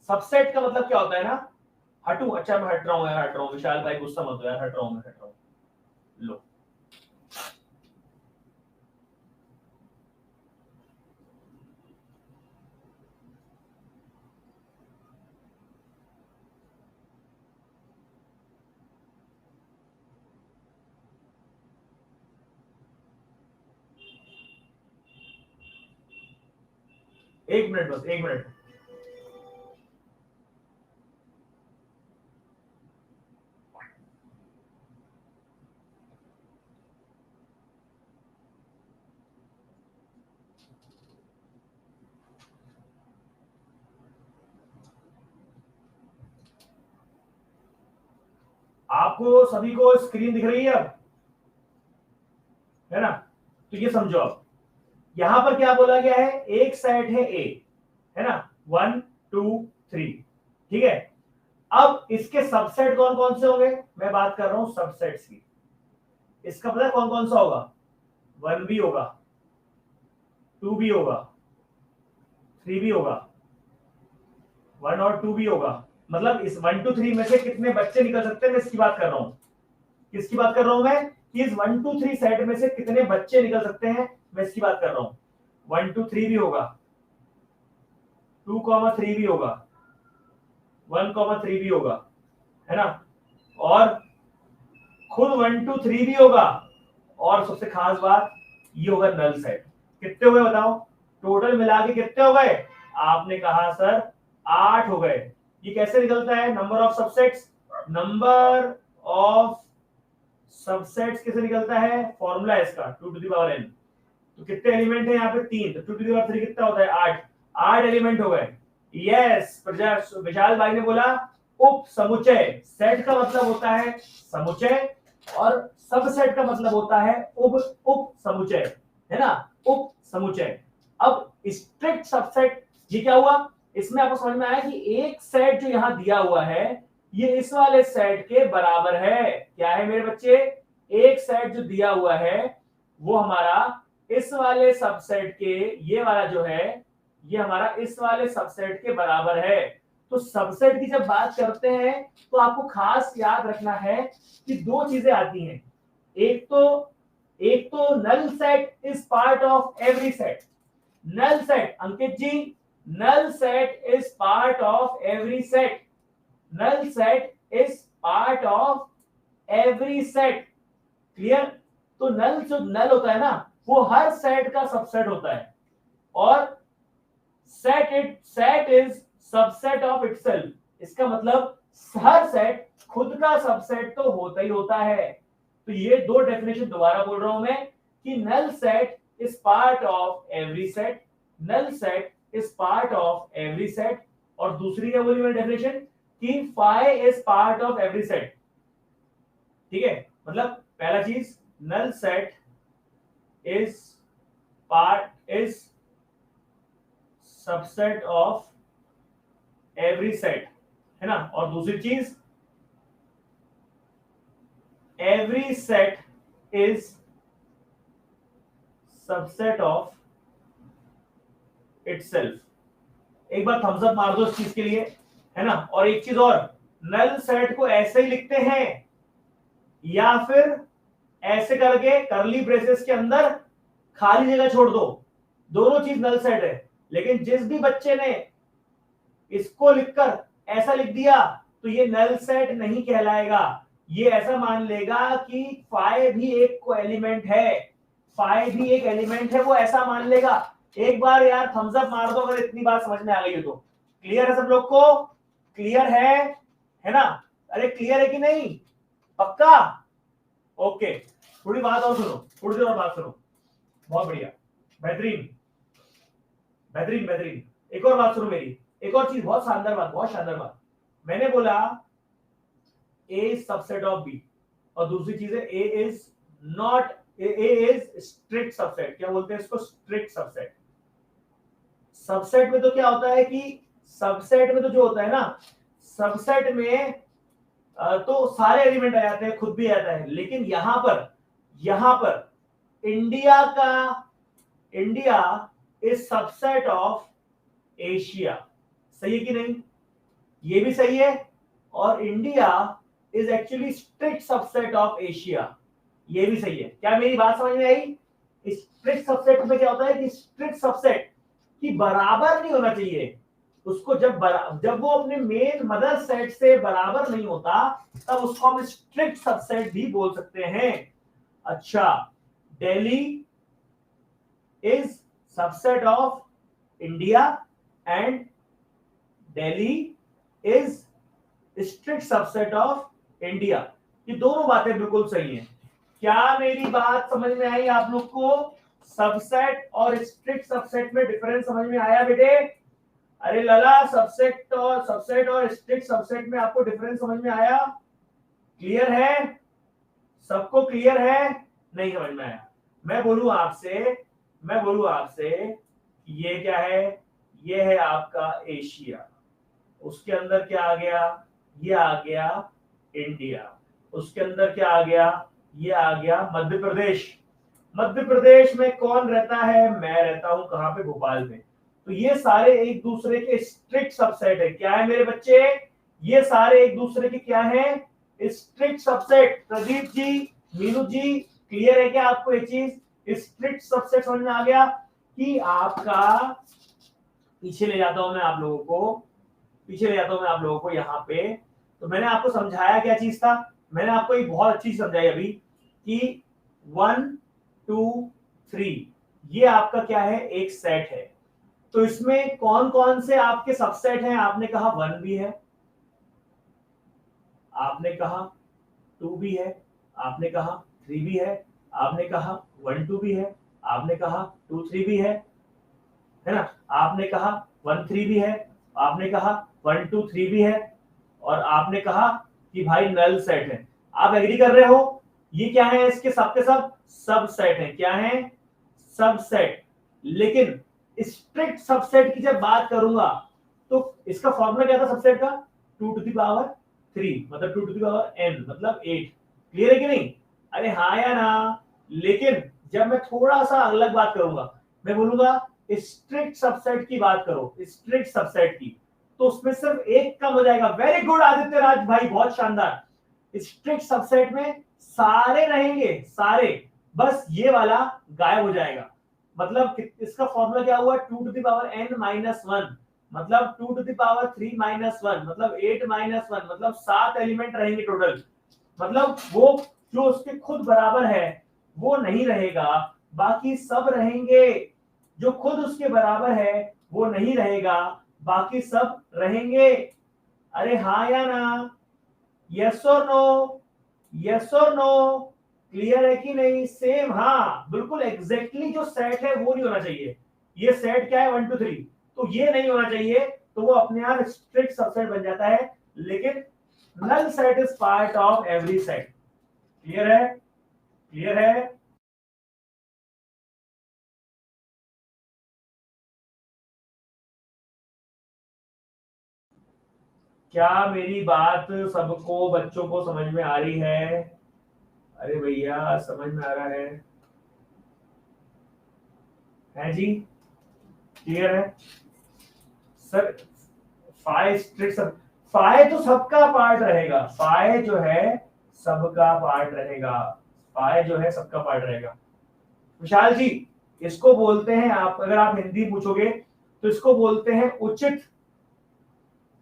सबसेट का मतलब क्या होता है ना। हटू, अच्छा मैं हट रहा हूं यार, हट रहा हूं, विशाल भाई गुस्सा मत हो यार, हट रहा हूं, मैं हट रहा हूं, लो। एक मिनट बस, एक मिनट। आपको सभी को स्क्रीन दिख रही है अब, है ना। तो ये समझो, अब यहां पर क्या बोला गया है, एक सेट है ए, है ना, 1 2 3, ठीक है। अब इसके सबसेट कौन कौन से होंगे? मैं बात कर रहा हूं सबसेट्स की। इसका पता है कौन कौन सा होगा? 1 भी होगा, 2 भी होगा, 3 भी होगा, 1 और 2 भी होगा। मतलब इस 1 2 3 में से कितने बच्चे निकल सकते हैं, मैं इसकी बात कर रहा हूं। किसकी बात कर रहा हूं मैं? कि इस 1 2 3 सेट में से कितने बच्चे निकल सकते हैं, मैं इसकी बात कर रहा हूं। 1 2 3 भी होगा, 2 3 भी होगा, 1,3 भी होगा, है ना, और खुद 1 2 3 भी होगा, और सबसे खास बात ये होगा नल सेट। कितने हो गए बताओ, टोटल मिला के कितने हो गए? आपने कहा सर 8 हो गए। ये कैसे निकलता है? Number of subsets, number of subsets कैसे निकलता है? फॉर्मूला है इसका 2 टू द पावर n। तो कितने एलिमेंट है यहाँ पे? 3, तो 2 टू द पावर 3 कितना होता है? 8। 8 एलिमेंट हो गए। यस, विशाल भाई ने बोला उप समुच्चय। सेट का मतलब होता है समुच्चय और सबसेट का मतलब होता है उप उप समुच्चय, है ना, उप समुच्चय। अब स्ट्रिक्ट सबसेट ये क्या हुआ? इसमें आपको समझ में आया कि एक सेट जो यहां दिया हुआ है ये इस वाले सेट के बराबर है। क्या है मेरे बच्चे? एक सेट जो दिया हुआ है वो हमारा इस वाले सबसेट के, ये वाला जो है ये हमारा इस वाले सबसेट के बराबर है। तो सबसेट की जब बात करते हैं तो आपको खास याद रखना है कि दो चीजें आती हैं। एक तो null set is part of every set. Null set, Ankit ji, null set is part of every set. Null set is part of every set. Clear? तो नल जो नल होता है ना वो हर सेट का सबसेट होता है, और set is subset of itself. इसका मतलब हर सेट खुद का सबसेट तो होता ही होता है। तो ये दो डेफिनेशन दोबारा बोल रहा हूं मैं कि null set is part of every set, null set is part of every set. और दूसरी क्या बोली मैंने डेफिनेशन कि phi is part of every set. ठीक है, मतलब पहला चीज null set is part is subset of every set, है ना, और दूसरी चीज every set is subset of itself. एक बार थम्स अप मार दो इस चीज के लिए, है ना। और एक चीज और, नल सेट को ऐसे ही लिखते हैं या फिर ऐसे करके करली ब्रेसेस के अंदर खाली जगह छोड़ दो, दोनों चीज नल सेट है। लेकिन जिस भी बच्चे ने इसको लिखकर ऐसा लिख दिया तो ये नल सेट नहीं कहलाएगा। ये ऐसा मान लेगा कि फाई भी एक को एलिमेंट है, फाई भी एक एलिमेंट है, वो ऐसा मान लेगा। एक बार यार थम्स अप मार दो अगर इतनी बात समझ में आ गई हो तो। क्लियर है सब लोग को? क्लियर है ना? अरे क्लियर है कि नहीं? पक्का? ओके, थोड़ी बात और सुनो, थोड़ी देर और बात सुनो। बहुत बढ़िया, बेहतरीन बेहतरीन बेहतरीन। एक और बात सुनो मेरी, एक और चीज, बहुत शानदार बात, बहुत शानदार बात। मैंने बोला A is subset of B, और दूसरी चीज है A is not, A is strict subset. क्या बोलते हैं इसको? Strict subset. सबसेट में तो क्या होता है कि सबसेट में तो जो होता है ना, सबसेट में तो सारे एलिमेंट आ जाते हैं, खुद भी आता है। लेकिन यहां पर India is subset of Asia. सही है कि नहीं? ये भी सही है। और India is actually strict subset of Asia, ये भी सही है। क्या मेरी बात समझ में आई? स्ट्रिक्ट सबसेट में क्या होता है कि स्ट्रिक्ट सबसेट की बराबर नहीं होना चाहिए उसको, जब वो अपने मेन मदर सेट से बराबर नहीं होता तब उसको हम स्ट्रिक्ट सबसेट भी बोल सकते हैं। अच्छा, Delhi is subset of India and Delhi is strict subset of India. ये दोनों बातें बिल्कुल सही हैं। क्या मेरी बात समझ में आई आप लोग को? सबसेट और स्ट्रिक्ट सबसेट में डिफरेंस समझ में आया बेटे? अरे लला, सबसेट और स्ट्रिक्ट सबसेट में आपको डिफरेंस समझ में आया? क्लियर है? सबको क्लियर है? नहीं समझ में आया? मैं बोलूं आपसे ये क्या है? ये है आपका एशिया, उसके अंदर क्या आ गया? ये आ गया इंडिया, उसके अंदर क्या आ गया? ये आ गया मध्य प्रदेश। मध्य प्रदेश में कौन रहता है? मैं रहता हूं कहां पे? भोपाल में। तो ये सारे एक दूसरे के स्ट्रिक्ट सबसेट है। क्या है मेरे बच्चे? ये सारे एक दूसरे के क्या है? Strict subset. Pradeep ji, Meenu ji, clear है क्या आपको ये चीज? स्ट्रिक्ट सबसेट समझ में आ गया कि आपका, पीछे ले जाता हूं मैं आप लोगों को, पीछे ले जाता हूं मैं आप लोगों को यहाँ पे। तो मैंने आपको समझाया क्या चीज था, मैंने आपको एक बहुत अच्छी चीज समझाई अभी कि 1 2 3 ये आपका क्या है, एक सेट है। तो इसमें कौन कौन से आपके सबसेट हैं? आपने कहा 1 भी है, आपने कहा 2 भी है, आपने कहा 3 भी है, आपने कहा 1 2 भी है, आपने कहा 2 3 भी है ना, आपने कहा 1 3 भी है, आपने कहा 1 2 3 भी है, और आपने कहा कि भाई नल सेट है। आप एग्री कर रहे हो? ये क्या है, इसके सबके सब सबसेट है। क्या है? सबसेट। लेकिन स्ट्रिक्ट सबसेट की जब बात करूंगा तो इसका फॉर्मूला क्या था सबसेट का? 2 टू द पावर 3 मतलब 2 टू द पावर n मतलब 8। क्लियर है कि नहीं? अरे हाँ या ना? लेकिन जब मैं थोड़ा सा अलग बात करूंगा, मैं बोलूंगा स्ट्रिक्ट सबसेट की बात करो, स्ट्रिक्ट सबसेट की, तो उसमें सिर्फ एक कम हो जाएगा। वेरी गुड आदित्य राज भाई, बहुत शानदार। स्ट्रिक्ट सबसेट में सारे रहेंगे, सारे, बस ये वाला गायब हो जाएगा। मतलब इसका फॉर्मूला क्या हुआ? 2 to the power n minus 1 मतलब 2 टू द पावर 3 माइनस 1 मतलब 8 माइनस 1 मतलब 7 एलिमेंट रहेंगे टोटल। मतलब वो जो उसके खुद बराबर है वो नहीं रहेगा, बाकी सब रहेंगे। जो खुद उसके बराबर है वो नहीं रहेगा, बाकी सब रहेंगे। अरे हाँ या ना? यस और नो? यस और नो? क्लियर है कि नहीं? सेम, हाँ बिल्कुल एग्जैक्टली जो सेट है वो नहीं होना चाहिए। ये सेट क्या है? 1 2 3, तो ये नहीं होना चाहिए, तो वो अपने आप स्ट्रिक्ट सबसेट बन जाता है। लेकिन null set is part of every set. Clear है? क्लियर है? क्या मेरी बात सबको बच्चों को समझ में आ रही है? अरे भैया समझ में आ रहा है जी? क्लियर है सर? फाइव स्ट्रिक्ट सब, फाइव तो सबका पार्ट रहेगा, फाइव जो है सबका पार्ट रहेगा, फाइव जो है सबका पार्ट रहेगा। विशाल जी, इसको बोलते हैं, आप अगर आप हिंदी पूछोगे तो इसको बोलते हैं उचित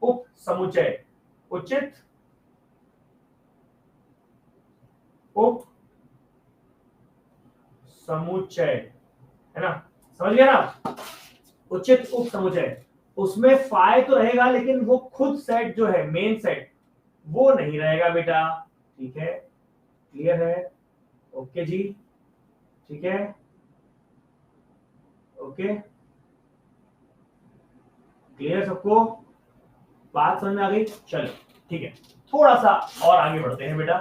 उप समुच्चय। उचित उप समुच्चय, है ना? समझ गया ना? उचित उप समुच्चय, उसमें फाइव तो रहेगा लेकिन वो खुद सेट जो है मेन सेट वो नहीं रहेगा बेटा। ठीक है? क्लियर है? ओके जी, ठीक है, ओके, क्लियर सबको? बात समझ में आ गई? चलो ठीक है, थोड़ा सा और आगे बढ़ते हैं बेटा,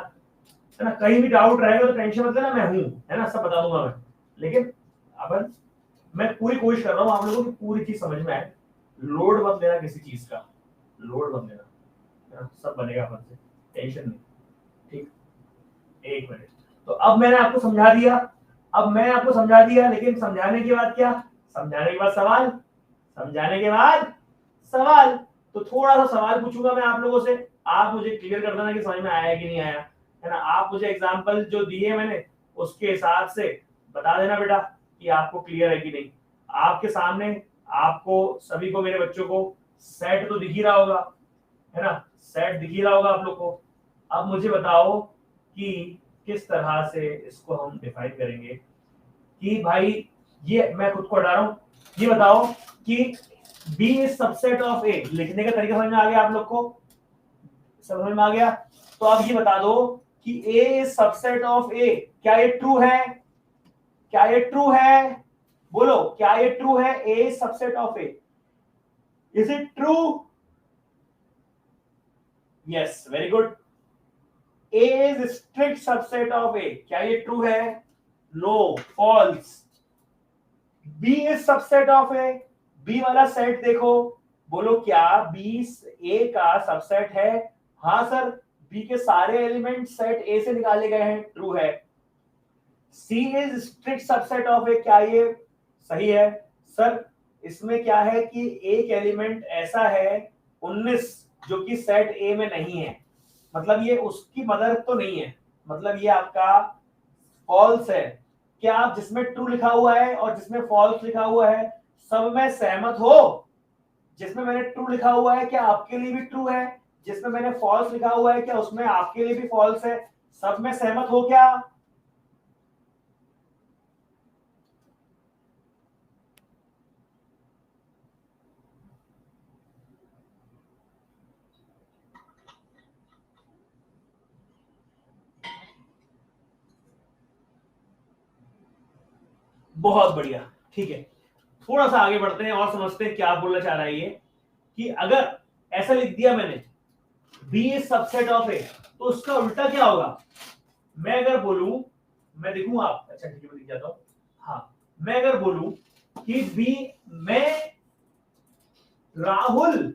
है ना? कहीं भी डाउट रहेगा तो टेंशन मत लेना, मैं हूं, है ना? सब बता दूंगा मैं। लेकिन अब मैं पूरी कोशिश कर रहा हूँ आप लोगों की पूरी चीज समझ में आए। लोड मत लेना किसी चीज का, लोड मत लेना, है ना? सब बनेगा अपन से, टेंशन नहीं। ठीक, एक मिनट। तो अब मैंने आपको समझा दिया, अब मैंने आपको समझा दिया, लेकिन समझाने के बाद क्या? समझाने के बाद सवाल, समझाने के बाद सवाल। तो थोड़ा सा सवाल पूछूंगा मैं आप लोगों से, आप मुझे क्लियर कर देना कि समझ में आया कि नहीं आया, है ना? आप मुझे एग्जांपल जो दिए मैंने उसके हिसाब से बता देना बेटा कि आपको क्लियर है कि नहीं। आपके सामने आपको सभी को, मेरे बच्चों को सेट तो दिख ही रहा होगा, है ना? सेट दिख ही रहा होगा आप लोग को। अब मुझे बताओ कि किस तरह से इसको हम डिफाइन करेंगे कि भाई ये मैं खुद को हटा रहा हूं, ये बताओ कि B is subset of A। लिखने का तरीका समझ में आ गया आप लोग को? समझ में आ गया? तो अब ये बता दो कि A is subset of A, क्या ये ट्रू है? क्या ये ट्रू है? बोलो, क्या ये ट्रू है? A is subset of A, is it true? Yes, very good. A is strict subset of A, क्या ये ट्रू है? No, false. B is subset of A, B वाला सेट देखो, बोलो क्या B A का सबसेट है? हाँ सर, B के सारे एलिमेंट सेट A से निकाले गए हैं, ट्रू है। C is strict subset of A, क्या ये सही है? सर इसमें क्या है कि एक एलिमेंट ऐसा है 19 जो कि सेट A में नहीं है, मतलब ये उसकी मदर तो नहीं है, मतलब ये आपका फॉल्स है। क्या आप जिसमें ट्रू लिखा हुआ है और जिसमें फॉल्स लिखा हुआ है सब में सहमत हो? जिसमें मैंने ट्रू लिखा हुआ है क्या आपके लिए भी ट्रू है, जिसमें मैंने फॉल्स लिखा हुआ है क्या उसमें आपके लिए भी फॉल्स है? सब में सहमत हो क्या? बहुत बढ़िया, ठीक है। थोड़ा सा आगे बढ़ते हैं और समझते हैं क्या बोलना चाह रहा है ये, कि अगर ऐसा लिख दिया मैंने B is subset of A, तो उसका उल्टा क्या होगा? मैं अगर बोलूं, मैं देखूं आप, अच्छा ठीक है मैं लिख जाता हूं। हाँ, मैं अगर बोलूं कि बी, मैं राहुल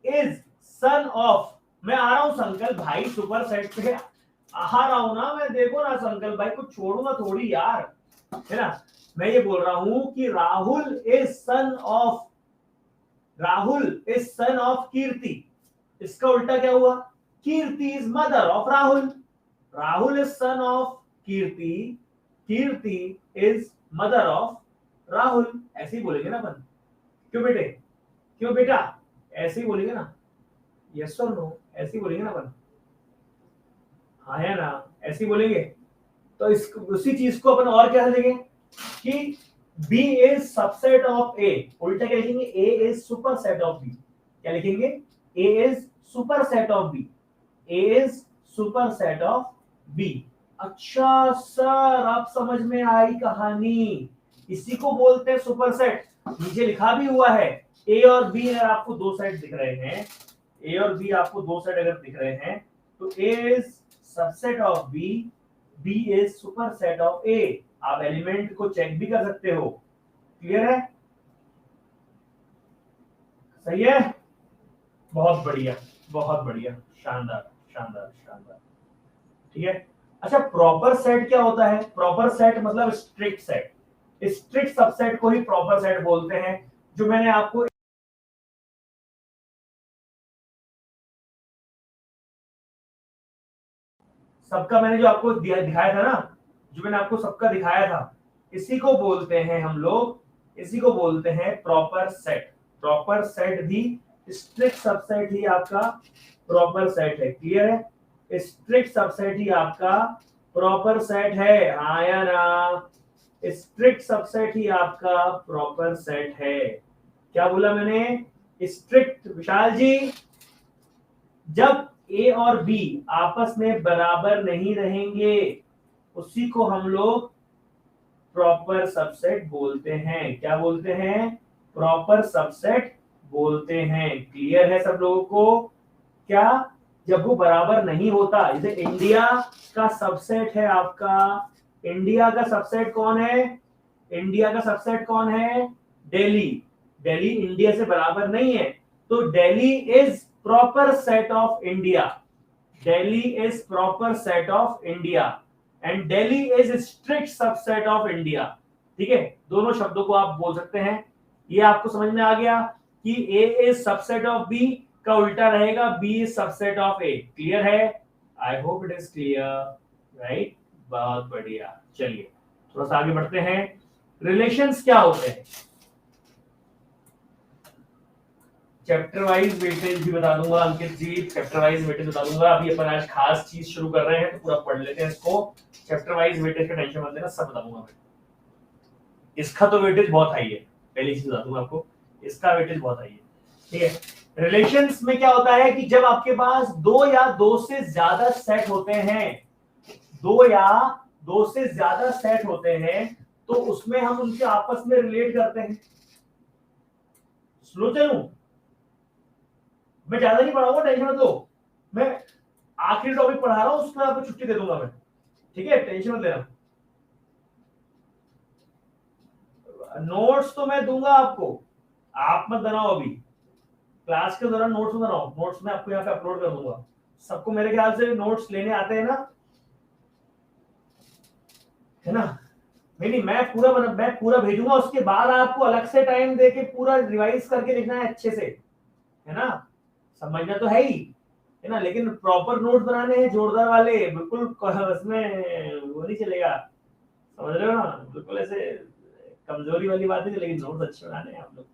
इज सन ऑफ, मैं आ रहा हूं संकल्प भाई, सुपर सेट पे आ रहा हूं ना मैं, देखो ना संकल्प भाई को छोड़ूंगा थोड़ी यार, है ना। मैं ये बोल रहा हूं कि Rahul is son of, Rahul is son of Kirti, इसका उल्टा क्या हुआ? Kirti is mother of Rahul, Rahul is son of Kirti, Kirti is mother of Rahul, ऐसे ही बोलेंगे ना अपन। क्यों बेटे, क्यों बेटा, ऐसे ही बोलेंगे ना, यस और नो, ऐसे ही बोलेंगे ना अपन, हाँ है ना, ऐसे ही बोलेंगे। तो इस उसी चीज को अपन और क्या देंगे कि B is subset of A, उल्टा क्या लिखेंगे? A is super set of B, क्या लिखेंगे? A is super set of B, A is super set of B। अच्छा सर, अब समझ में आई कहानी, इसी को बोलते हैं सुपर सेट। नीचे लिखा भी हुआ है A और B, अगर आपको दो सेट दिख रहे हैं, A और B आपको दो सेट अगर दिख रहे हैं, तो A is subset of B, B is super set of A। आप एलिमेंट को चेक भी कर सकते हो। क्लियर है? सही है, बहुत बढ़िया, बहुत बढ़िया, शानदार शानदार शानदार, ठीक है। अच्छा, प्रॉपर सेट क्या होता है? प्रॉपर सेट मतलब स्ट्रिक्ट सेट, स्ट्रिक्ट सबसेट को ही प्रॉपर सेट बोलते हैं। जो मैंने आपको सबका मैंने जो आपको दिखाया था ना, जो मैंने आपको सबका दिखाया था, इसी को बोलते हैं हम लोग, इसी को बोलते हैं प्रॉपर सेट। प्रॉपर सेट भी स्ट्रिक्ट सबसेट ही आपका प्रॉपर सेट है। क्लियर है? स्ट्रिक्ट सबसेट ही आपका प्रॉपर सेट है, हाँ या ना? स्ट्रिक्ट सबसेट ही आपका प्रॉपर सेट है। क्या बोला मैंने? स्ट्रिक्ट, विशाल जी, जब ए और बी आपस में बराबर नहीं रहेंगे, उसी को हम लोग प्रॉपर सबसेट बोलते हैं। क्या बोलते हैं? प्रॉपर सबसेट बोलते हैं। क्लियर है सब लोगों को? क्या, जब वो बराबर नहीं होता, जैसे इंडिया का सबसेट है आपका, इंडिया का सबसेट कौन है? इंडिया का सबसेट कौन है? दिल्ली, दिल्ली इंडिया से बराबर नहीं है, तो Delhi is proper set of India, Delhi is proper set of India, and Delhi is strict subset of India. ठीक है, दोनों शब्दों को आप बोल सकते हैं। ये आपको समझ में आ गया कि A is subset of B का उल्टा रहेगा B is subset of A. Clear है? I hope it is clear, right? बहुत बढ़िया। चलिए थोड़ा सा आगे बढ़ते हैं। रिलेशंस क्या होते हैं? चैप्टर वाइज वेटेज भी बता दूंगा अंकित जी, चैप्टर वाइज वेटेज बता दूंगा। अभी अपन आज खास चीज शुरू कर रहे हैं तो पूरा पढ़ लेते हैं इसको। चैप्टर वाइज वेटेज का टेंशन मत लेना, सब बता दूंगा मैं। इसका तो वेटेज बहुत हाई है, पहली चीज बता दूंगा आपको, इसका वेटेज बहुत हाई है। ठीक है, रिलेशंस में क्या होता है कि जब आपके पास दो या दो से ज्यादा सेट होते हैं, दो या दो से ज्यादा सेट होते हैं, तो उसमें हम उनके आपस में रिलेट करते हैं। स्लो चलूं, मैं ज्यादा नहीं पढ़ाऊंगा, टेंशन मत लो। मैं आखिरी टॉपिक पढ़ा रहा हूं, उसके बाद आपको छुट्टी दे दूंगा मैं। ठीक है, टेंशन मत लेना। नोट्स तो मैं दूंगा आपको, आप मत बनाओ अभी, क्लास के दौरान नोट्स बनाओ, नोट्स मैं आपको यहाँ पे अपलोड कर दूंगा। सबको मेरे ख्याल से नोट्स लेने आते हैं ना, है ना? नहीं, मैं पूरा भेजूंगा, उसके बाद आपको अलग से टाइम दे के पूरा रिवाइज करके लिखना है अच्छे से, है ना? समझना तो है ही, है ना? लेकिन प्रॉपर नोट बनाने हैं जोरदार वाले, बिल्कुल उसमें वो नहीं चलेगा, समझ रहे हो ना? बिल्कुल ऐसे कमजोरी वाली बात है, लेकिन नोट्स अच्छे बनाने हैं आप लोग।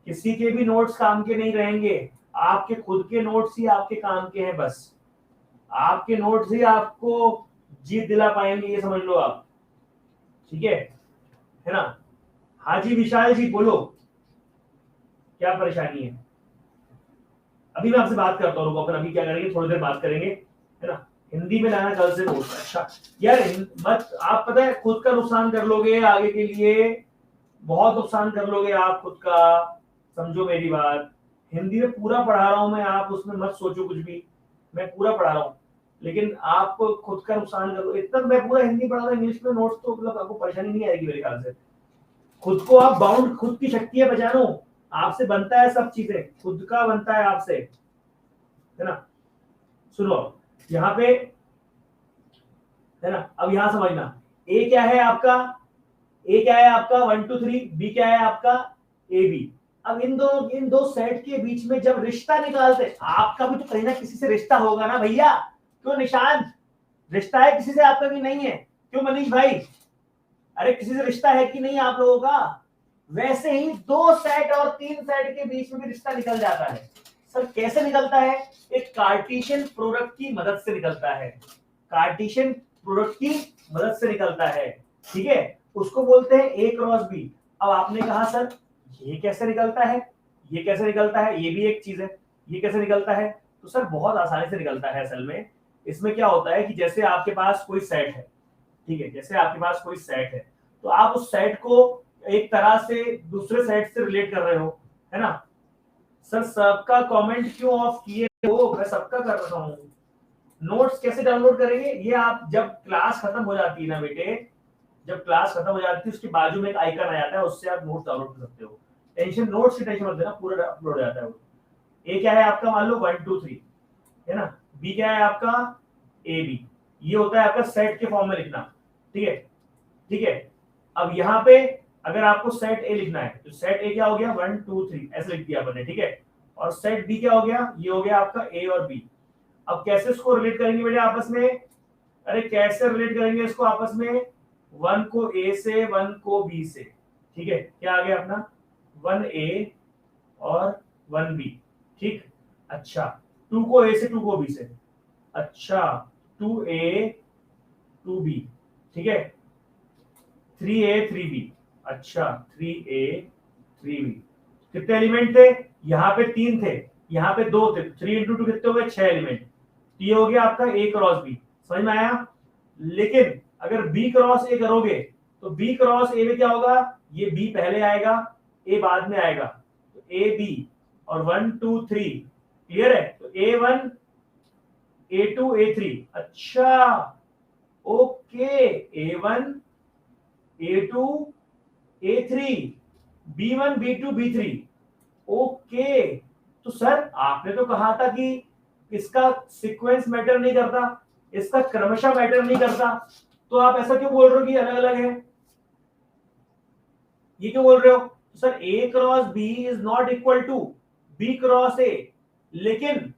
किसी के भी नोट्स काम के नहीं रहेंगे, आपके खुद के नोट्स ही आपके काम के हैं। बस आपके नोट्स ही आपको जीत दिला पाएंगे, ये समझ लो आप। ठीक है ना? हाँ जी विशाल जी बोलो, क्या परेशानी है? अभी मैं आपसे बात करता हूँ, अपन अभी क्या करेंगे, थोड़ी देर बात करेंगे, है ना? हिंदी में लाना कल से नोट्स। अच्छा यार मत, आप पता है खुद का नुकसान कर लोगे आगे के लिए, बहुत नुकसान कर लोगे आप खुद का, समझो मेरी बात। हिंदी में पूरा पढ़ा रहा हूं मैं, आप उसमें मत सोचो कुछ भी, मैं पूरा पढ़ा रहा हूँ, लेकिन आप खुद का नुकसान करो। इतना मैं पूरा हिंदी पढ़ा रहा हूं, इंग्लिश में नोट्स तो मतलब आपको परेशानी नहीं आएगी मेरे ख्याल से। खुद को आप बाउंड, खुद की शक्तियां पहचानो, आपसे बनता है सब चीजें, खुद का बनता है आपसे, है ना? सुनो यहाँ पे, है ना? अब यहां समझना, ए क्या है आपका, ए क्या है आपका 1 2 3, बी क्या है आपका ए बी। अब इन दो सेट के बीच में जब रिश्ता निकालते, आपका भी तो कहीं ना किसी से रिश्ता होगा ना भैया, क्यों निशांत? रिश्ता है किसी से आपका कि नहीं है? क्यों मनीष भाई? अरे किसी से रिश्ता है कि नहीं आप लोगों का? वैसे ही दो सेट और तीन सेट के बीच में भी रिश्ता निकल जाता है। सर कैसे निकलता है? एक कार्टेशियन प्रोडक्ट की मदद से निकलता है, कार्टेशियन प्रोडक्ट की मदद से निकलता है। ठीक है, उसको बोलते हैं ए क्रॉस बी। अब आपने कहा सर ये कैसे निकलता है, ये कैसे निकलता है, ये भी एक चीज है, ये कैसे निकलता है? तो सर बहुत आसानी से निकलता है। असल में इसमें क्या होता है कि जैसे आपके पास कोई सेट है, ठीक है, जैसे आपके पास कोई सेट है, तो आप उस सेट को एक तरह से दूसरे सेट से रिलेट कर रहे हो, है ना? सर सबका कमेंट क्यों ऑफ किए हो? मैं सबका कर रहा हूँ। नोट्स कैसे डाउनलोड करेंगे? ये आप जब क्लास खत्म हो जाती है ना बेटे, जब क्लास खत्म हो जाती है उसके बाजू में एक आइकन आ जाता है, उससे आप नोट्स डाउनलोड कर सकते हो। टेंशन, नोट्स की टेंशन मत लेना, पूरा अपलोड हो जाता है वो। ए क्या है आपका, मान लो 1 2 3, है ना? बी क्या है आपका ए बी, ये होता है आपका सेट के फॉर्म में लिखना। ठीक है, ठीक है। अब यहाँ पे अगर आपको सेट ए लिखना है तो सेट ए क्या हो गया 1 2 3 ऐसे लिख दिया आपने, ठीक है। और सेट बी क्या हो गया, ये हो गया आपका ए और बी। अब कैसे इसको रिलेट करेंगे बेटे आपस में? अरे कैसे रिलेट करेंगे इसको आपस में? 1 को ए से, 1 को बी से। ठीक है, क्या आ गया अपना 1 ए और 1 बी। ठीक, अच्छा 2 को ए से, 2 को बी से, अच्छा 2 ए 2 बी, ठीक है। 3A 3B, अच्छा 3A 3B। कितने एलिमेंट थे? यहाँ पे 3 थे, यहाँ पे 2 थे, 3 इंटू 2 कितने हो गए? 6 एलिमेंट। ये हो गया आपका A क्रॉस B, समझ में आया? लेकिन अगर B क्रॉस A करोगे तो B क्रॉस A में क्या होगा? ये B पहले आएगा, A बाद में आएगा, तो A B और 1 2 3, क्लियर है? तो A1 A2 A3, अच्छा okay, A1 A2 A3 B1 B2 B3, okay. तो सर आपने तो कहा था कि इसका सीक्वेंस मैटर नहीं करता, इसका क्रमशः मैटर नहीं करता, तो आप ऐसा क्यों बोल रहे हो कि अलग अलग है? ये क्यों बोल रहे हो? Sir A cross B is not equal to B cross A, लेकिन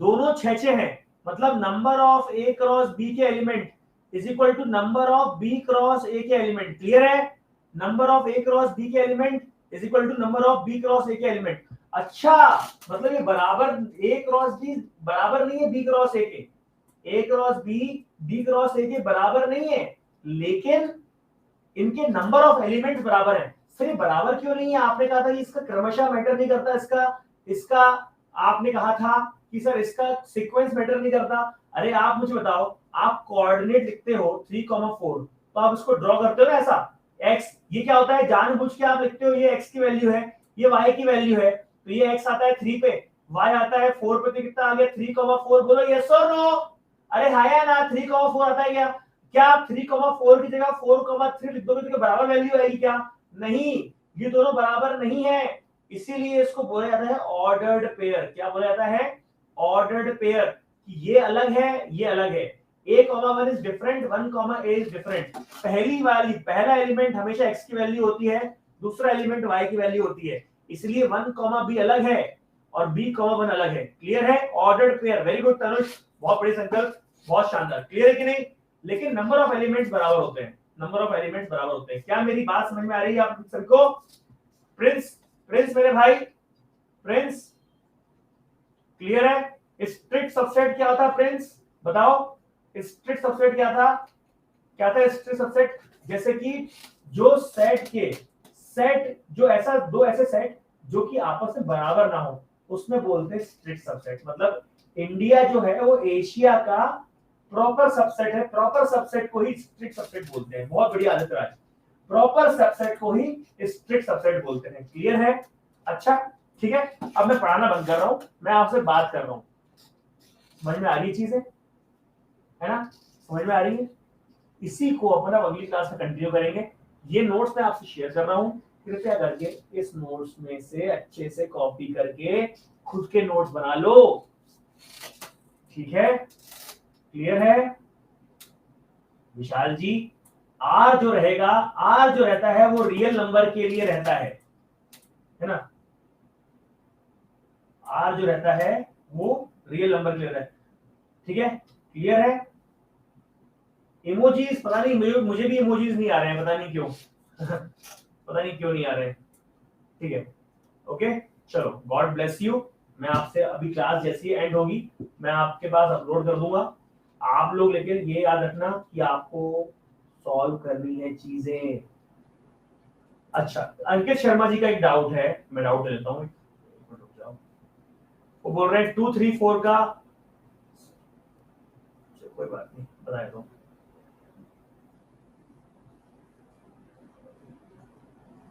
दोनों 6 हैं, मतलब number of A cross B के element is equal to number of B cross A के एलिमेंट। क्लियर है? Number of A cross B के element is equal to number of B cross A के एलिमेंट। अच्छा, मतलब ये बराबर A क्रॉस B बराबर नहीं है B क्रॉस A के, A cross B cross A के बराबर नहीं है, लेकिन इनके नंबर ऑफ एलिमेंट्स बराबर हैं। सर ये बराबर क्यों नहीं है? आपने कहा था कि इसका क्रमशः मैटर नहीं करता, इसका आपने कहा था कि सर इसका सीक्वेंस मैटर नहीं करता। अरे आप मुझे बताओ, आप कोऑर्डिनेट लिखते हो 3,4, तो आप इसको ड्रॉ करते हो ना ऐसा, x, ये क्या होता है जानबूझ के आप लिखते हो, ये x की वैल्यू है, ये y की वैल्यू है, तो ये x आता है 3 पे, y आता है 4 पे, तो कितना आ गया 3,4। बोलो यस और नो? अरे हाँ या ना, 3,4 आता है क्या? क्या आप 3,4 की जगह 4,3 लिख दोगे तो बराबर वैल्यू आएगी क्या? नहीं, ये दोनों बराबर नहीं है, इसीलिए इसको बोला जाता है ऑर्डर्ड पेयर। क्या बोला जाता है? Ordered pair. ये अलग है, ये अलग है। A,1 is different, 1,A is different. पहली वाली, पहला एलिमेंट हमेशा x की वैल्यू होती है, दूसरा एलिमेंट y की वैल्यू होती है, इसलिए 1,B अलग है और B,1 अलग है। क्लियर है? Ordered pair. Very good Tanush, बहुत बड़ी संकल्प, बहुत शानदार। क्लियर है कि नहीं? लेकिन नंबर ऑफ एलिमेंट्स बराबर होते हैं, नंबर ऑफ एलिमेंट्स बराबर होते हैं। क्या मेरी बात समझ में आ रही है आप सबको? प्रिंस प्रिंस मेरे भाई, प्रिंस क्लियर है? स्ट्रिक्ट सबसेट क्या होता है प्रिंस, बताओ। स्ट्रिक्ट सबसेट क्या था, क्या था स्ट्रिक्ट सबसेट? जैसे कि जो सेट के सेट, जो ऐसा दो ऐसे सेट जो कि आपस में बराबर ना हो, उसमें बोलते हैं स्ट्रिक्ट सबसेट। मतलब इंडिया जो है वो एशिया का प्रॉपर सबसेट है, प्रॉपर सबसेट को ही स्ट्रिक्ट सबसेट बोलते हैं। बहुत बढ़िया आदित्य राज, प्रॉपर सबसेट को ही स्ट्रिक्ट सबसेट बोलते हैं। क्लियर है? अच्छा ठीक है, अब मैं पढ़ाना बंद कर रहा हूं, मैं आपसे बात कर रहा हूं। समझ में आ रही है चीजें, है ना? समझ में आ रही है? इसी को अपना अगली क्लास में कंटिन्यू करेंगे। ये नोट्स मैं आपसे शेयर कर रहा हूं, कृपया करके इस नोट्स में से अच्छे से कॉपी करके खुद के नोट्स बना लो। ठीक है? क्लियर है विशाल जी? आर जो रहेगा, आर जो रहता है वो रियल नंबर के लिए रहता है ना? आर जो रहता है वो रियल नंबर के लिए रहता है। ठीक है? क्लियर है? इमोजीज पता नहीं, मुझे भी इमोजीज नहीं आ रहे हैं, पता नहीं क्यों पता नहीं क्यों नहीं आ रहे हैं। ठीक है, ओके, चलो, गॉड ब्लेस यू। मैं आपसे अभी क्लास जैसी एंड होगी मैं आपके पास अपलोड कर दूंगा। आप लोग लेकिन ये याद रखना कि आपको सॉल्व करनी है चीजें। अच्छा, अंकित शर्मा जी का एक डाउट है, मैं डाउट ले लेता हूँ। वो बोल रहे हैं 2 3 4 का, कोई बात नहीं, बता देता हूँ।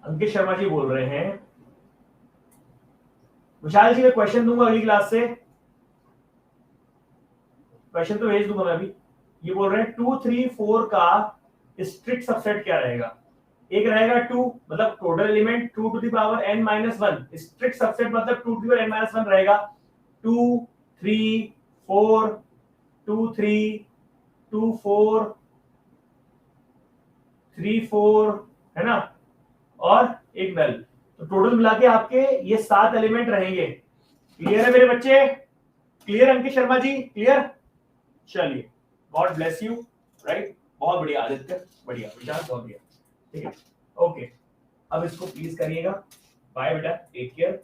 अंकित शर्मा जी बोल रहे हैं, विशाल जी मैं क्वेश्चन दूंगा अगली क्लास से, क्वेश्चन तो भेज दूंगा मैं अभी। ये बोल रहे हैं 2 3 4 का स्ट्रिक्ट सबसेट क्या रहेगा? एक रहेगा 2, मतलब total element 2 to the power n-1। Strict subset मतलब 2 टू द पावर n-1 रहेगा। 2 3 4 2 3 2 4 3 4, है ना? और एक नल, तो टोटल मिला के आपके ये 7 एलिमेंट रहेंगे। क्लियर है मेरे बच्चे? क्लियर अंकित शर्मा जी? क्लियर? चलिए, गॉड ब्लेस यू। राइट, बहुत बढ़िया आदित्य, बढ़िया विचार, बहुत बढ़िया। ठीक है, ओके, अब इसको प्लीज करिएगा। बाय बेटा, टेक केयर।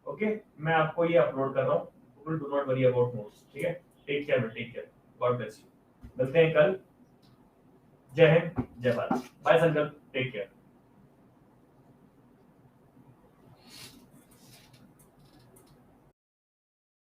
ओके, मैं आपको ये अपलोड कर रहा हूँ, do not worry about notes. ठीक है, take care, take care, God bless you. मिलते हैं कल। जय हिंद, जय Bharat, bye Sankalp, take care.